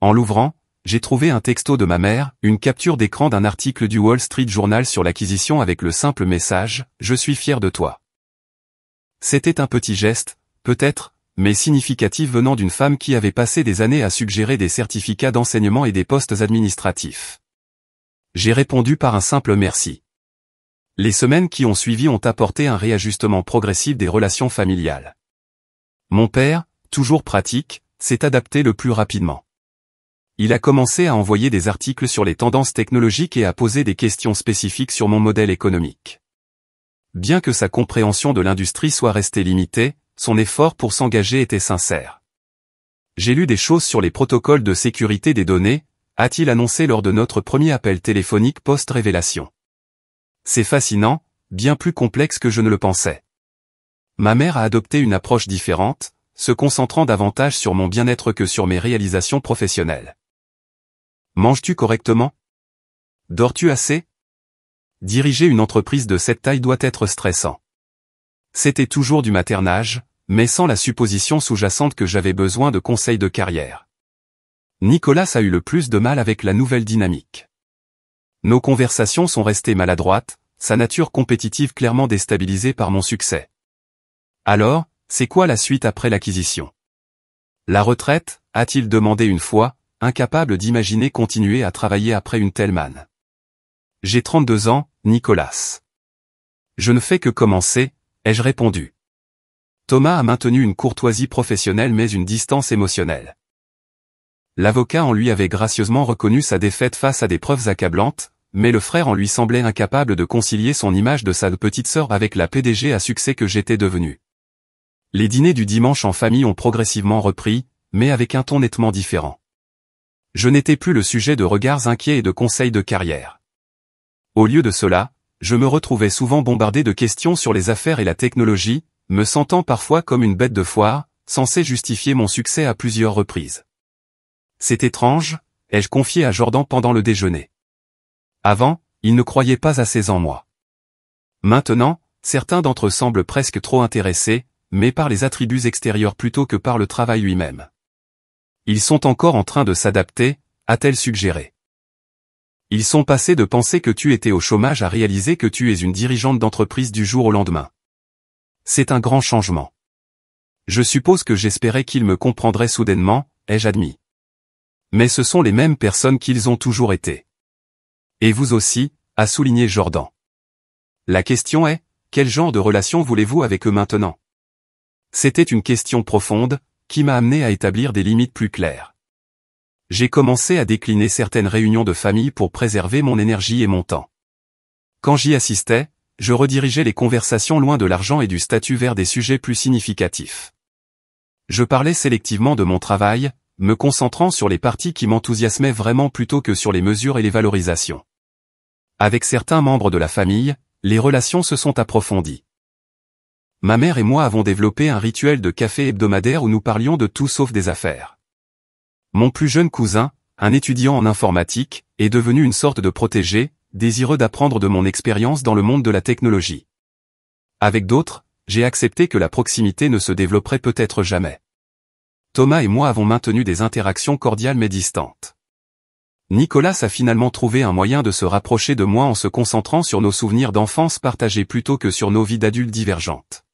En l'ouvrant, j'ai trouvé un texto de ma mère, une capture d'écran d'un article du Wall Street Journal sur l'acquisition avec le simple message « Je suis fier de toi ». C'était un petit geste, peut-être, mais significatif venant d'une femme qui avait passé des années à suggérer des certificats d'enseignement et des postes administratifs. J'ai répondu par un simple merci. Les semaines qui ont suivi ont apporté un réajustement progressif des relations familiales. Mon père, toujours pratique, s'est adapté le plus rapidement. Il a commencé à envoyer des articles sur les tendances technologiques et à poser des questions spécifiques sur mon modèle économique. Bien que sa compréhension de l'industrie soit restée limitée, son effort pour s'engager était sincère. J'ai lu des choses sur les protocoles de sécurité des données, a-t-il annoncé lors de notre premier appel téléphonique post-révélation. C'est fascinant, bien plus complexe que je ne le pensais. Ma mère a adopté une approche différente, se concentrant davantage sur mon bien-être que sur mes réalisations professionnelles. Manges-tu correctement? Dors-tu assez? Diriger une entreprise de cette taille doit être stressant. C'était toujours du maternage, mais sans la supposition sous-jacente que j'avais besoin de conseils de carrière. Nicolas a eu le plus de mal avec la nouvelle dynamique. Nos conversations sont restées maladroites, sa nature compétitive clairement déstabilisée par mon succès. Alors, c'est quoi la suite après l'acquisition? La retraite, a-t-il demandé une fois, incapable d'imaginer continuer à travailler après une telle manne. J'ai 32 ans, Nicolas. Je ne fais que commencer, ai-je répondu. Thomas a maintenu une courtoisie professionnelle mais une distance émotionnelle. L'avocat en lui avait gracieusement reconnu sa défaite face à des preuves accablantes, mais le frère en lui semblait incapable de concilier son image de sa petite sœur avec la PDG à succès que j'étais devenu. Les dîners du dimanche en famille ont progressivement repris, mais avec un ton nettement différent. Je n'étais plus le sujet de regards inquiets et de conseils de carrière. Au lieu de cela, je me retrouvais souvent bombardé de questions sur les affaires et la technologie, me sentant parfois comme une bête de foire, censé justifier mon succès à plusieurs reprises. C'est étrange, ai-je confié à Jordan pendant le déjeuner. Avant, il ne croyait pas assez en moi. Maintenant, certains d'entre eux semblent presque trop intéressés, mais par les attributs extérieurs plutôt que par le travail lui-même. Ils sont encore en train de s'adapter, a-t-elle suggéré. Ils sont passés de penser que tu étais au chômage à réaliser que tu es une dirigeante d'entreprise du jour au lendemain. C'est un grand changement. Je suppose que j'espérais qu'ils me comprendraient soudainement, ai-je admis. Mais ce sont les mêmes personnes qu'ils ont toujours été. Et vous aussi, a souligné Jordan. La question est, quel genre de relation voulez-vous avec eux maintenant? C'était une question profonde, qui m'a amené à établir des limites plus claires. J'ai commencé à décliner certaines réunions de famille pour préserver mon énergie et mon temps. Quand j'y assistais, je redirigeais les conversations loin de l'argent et du statut vers des sujets plus significatifs. Je parlais sélectivement de mon travail, me concentrant sur les parties qui m'enthousiasmaient vraiment plutôt que sur les mesures et les valorisations. Avec certains membres de la famille, les relations se sont approfondies. Ma mère et moi avons développé un rituel de café hebdomadaire où nous parlions de tout sauf des affaires. Mon plus jeune cousin, un étudiant en informatique, est devenu une sorte de protégé, désireux d'apprendre de mon expérience dans le monde de la technologie. Avec d'autres, j'ai accepté que la proximité ne se développerait peut-être jamais. Thomas et moi avons maintenu des interactions cordiales mais distantes. Nicolas a finalement trouvé un moyen de se rapprocher de moi en se concentrant sur nos souvenirs d'enfance partagés plutôt que sur nos vies d'adultes divergentes.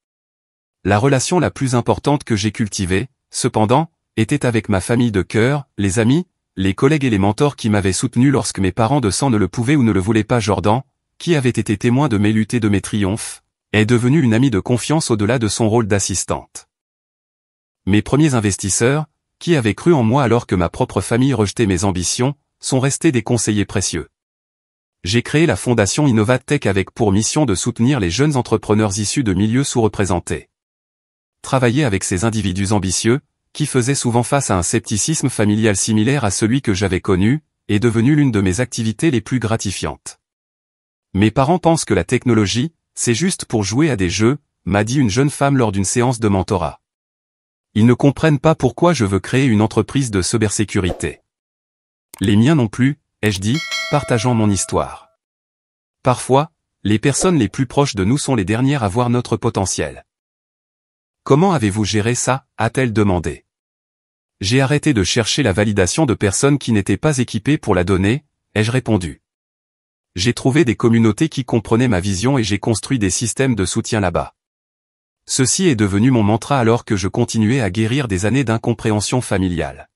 La relation la plus importante que j'ai cultivée, cependant, était avec ma famille de cœur, les amis, les collègues et les mentors qui m'avaient soutenu lorsque mes parents de sang ne le pouvaient ou ne le voulaient pas. Jordan, qui avait été témoin de mes luttes et de mes triomphes, est devenue une amie de confiance au-delà de son rôle d'assistante. Mes premiers investisseurs, qui avaient cru en moi alors que ma propre famille rejetait mes ambitions, sont restés des conseillers précieux. J'ai créé la fondation InnovaTech avec pour mission de soutenir les jeunes entrepreneurs issus de milieux sous-représentés. Travailler avec ces individus ambitieux, qui faisaient souvent face à un scepticisme familial similaire à celui que j'avais connu, est devenue l'une de mes activités les plus gratifiantes. Mes parents pensent que la technologie, c'est juste pour jouer à des jeux, m'a dit une jeune femme lors d'une séance de mentorat. Ils ne comprennent pas pourquoi je veux créer une entreprise de cybersécurité. Les miens non plus, ai-je dit, partageant mon histoire. Parfois, les personnes les plus proches de nous sont les dernières à voir notre potentiel. Comment avez-vous géré ça, a-t-elle demandé. J'ai arrêté de chercher la validation de personnes qui n'étaient pas équipées pour la donner, ai-je répondu. J'ai trouvé des communautés qui comprenaient ma vision et j'ai construit des systèmes de soutien là-bas. Ceci est devenu mon mantra alors que je continuais à guérir des années d'incompréhension familiale.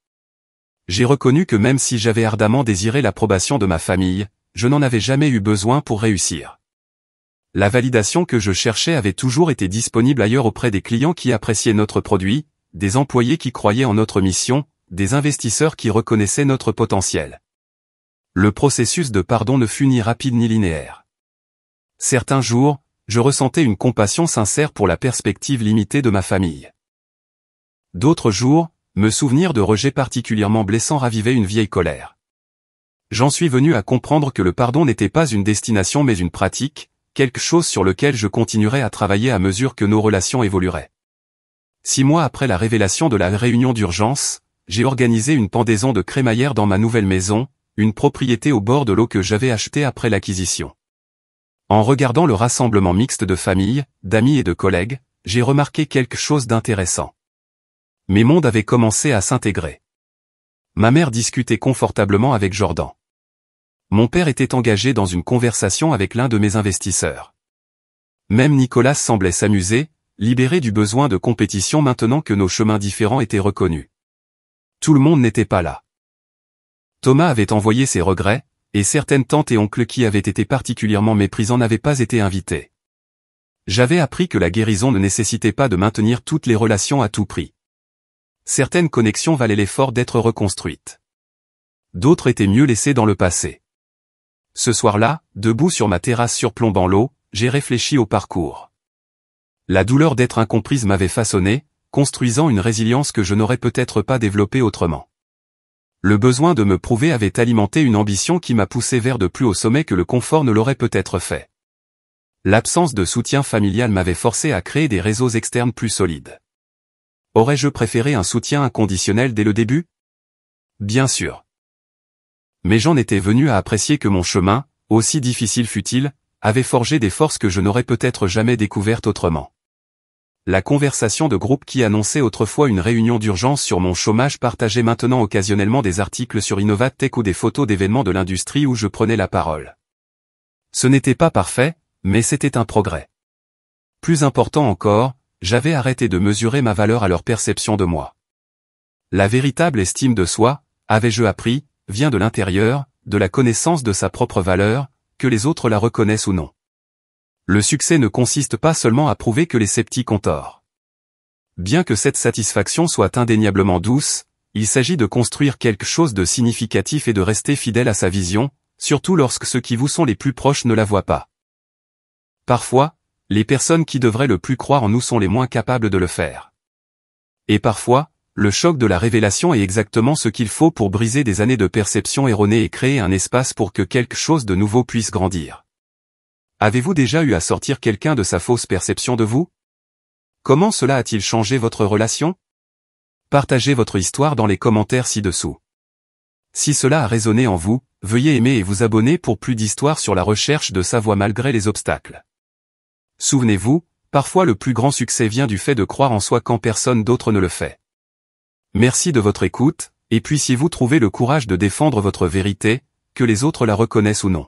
J'ai reconnu que même si j'avais ardemment désiré l'approbation de ma famille, je n'en avais jamais eu besoin pour réussir. La validation que je cherchais avait toujours été disponible ailleurs auprès des clients qui appréciaient notre produit, des employés qui croyaient en notre mission, des investisseurs qui reconnaissaient notre potentiel. Le processus de pardon ne fut ni rapide ni linéaire. Certains jours, je ressentais une compassion sincère pour la perspective limitée de ma famille. D'autres jours, me souvenir de rejets particulièrement blessants ravivait une vieille colère. J'en suis venu à comprendre que le pardon n'était pas une destination mais une pratique, quelque chose sur lequel je continuerais à travailler à mesure que nos relations évolueraient. 6 mois après la révélation de la réunion d'urgence, j'ai organisé une pendaison de crémaillère dans ma nouvelle maison, une propriété au bord de l'eau que j'avais achetée après l'acquisition. En regardant le rassemblement mixte de familles, d'amis et de collègues, j'ai remarqué quelque chose d'intéressant. Mes mondes avaient commencé à s'intégrer. Ma mère discutait confortablement avec Jordan. Mon père était engagé dans une conversation avec l'un de mes investisseurs. Même Nicolas semblait s'amuser, libéré du besoin de compétition maintenant que nos chemins différents étaient reconnus. Tout le monde n'était pas là. Thomas avait envoyé ses regrets, et certaines tantes et oncles qui avaient été particulièrement méprisants n'avaient pas été invités. J'avais appris que la guérison ne nécessitait pas de maintenir toutes les relations à tout prix. Certaines connexions valaient l'effort d'être reconstruites. D'autres étaient mieux laissées dans le passé. Ce soir-là, debout sur ma terrasse surplombant l'eau, j'ai réfléchi au parcours. La douleur d'être incomprise m'avait façonné, construisant une résilience que je n'aurais peut-être pas développée autrement. Le besoin de me prouver avait alimenté une ambition qui m'a poussé vers de plus hauts sommets que le confort ne l'aurait peut-être fait. L'absence de soutien familial m'avait forcé à créer des réseaux externes plus solides. Aurais-je préféré un soutien inconditionnel dès le début? Bien sûr. Mais j'en étais venu à apprécier que mon chemin, aussi difficile fût-il, avait forgé des forces que je n'aurais peut-être jamais découvertes autrement. La conversation de groupe qui annonçait autrefois une réunion d'urgence sur mon chômage partageait maintenant occasionnellement des articles sur Innovatech ou des photos d'événements de l'industrie où je prenais la parole. Ce n'était pas parfait, mais c'était un progrès. Plus important encore, j'avais arrêté de mesurer ma valeur à leur perception de moi. La véritable estime de soi, avais-je appris, vient de l'intérieur, de la connaissance de sa propre valeur, que les autres la reconnaissent ou non. Le succès ne consiste pas seulement à prouver que les sceptiques ont tort. Bien que cette satisfaction soit indéniablement douce, il s'agit de construire quelque chose de significatif et de rester fidèle à sa vision, surtout lorsque ceux qui vous sont les plus proches ne la voient pas. Parfois, les personnes qui devraient le plus croire en nous sont les moins capables de le faire. Et parfois, le choc de la révélation est exactement ce qu'il faut pour briser des années de perception erronée et créer un espace pour que quelque chose de nouveau puisse grandir. Avez-vous déjà eu à sortir quelqu'un de sa fausse perception de vous? Comment cela a-t-il changé votre relation? Partagez votre histoire dans les commentaires ci-dessous. Si cela a résonné en vous, veuillez aimer et vous abonner pour plus d'histoires sur la recherche de sa voie malgré les obstacles. Souvenez-vous, parfois le plus grand succès vient du fait de croire en soi quand personne d'autre ne le fait. Merci de votre écoute, et puissiez-vous trouver le courage de défendre votre vérité, que les autres la reconnaissent ou non.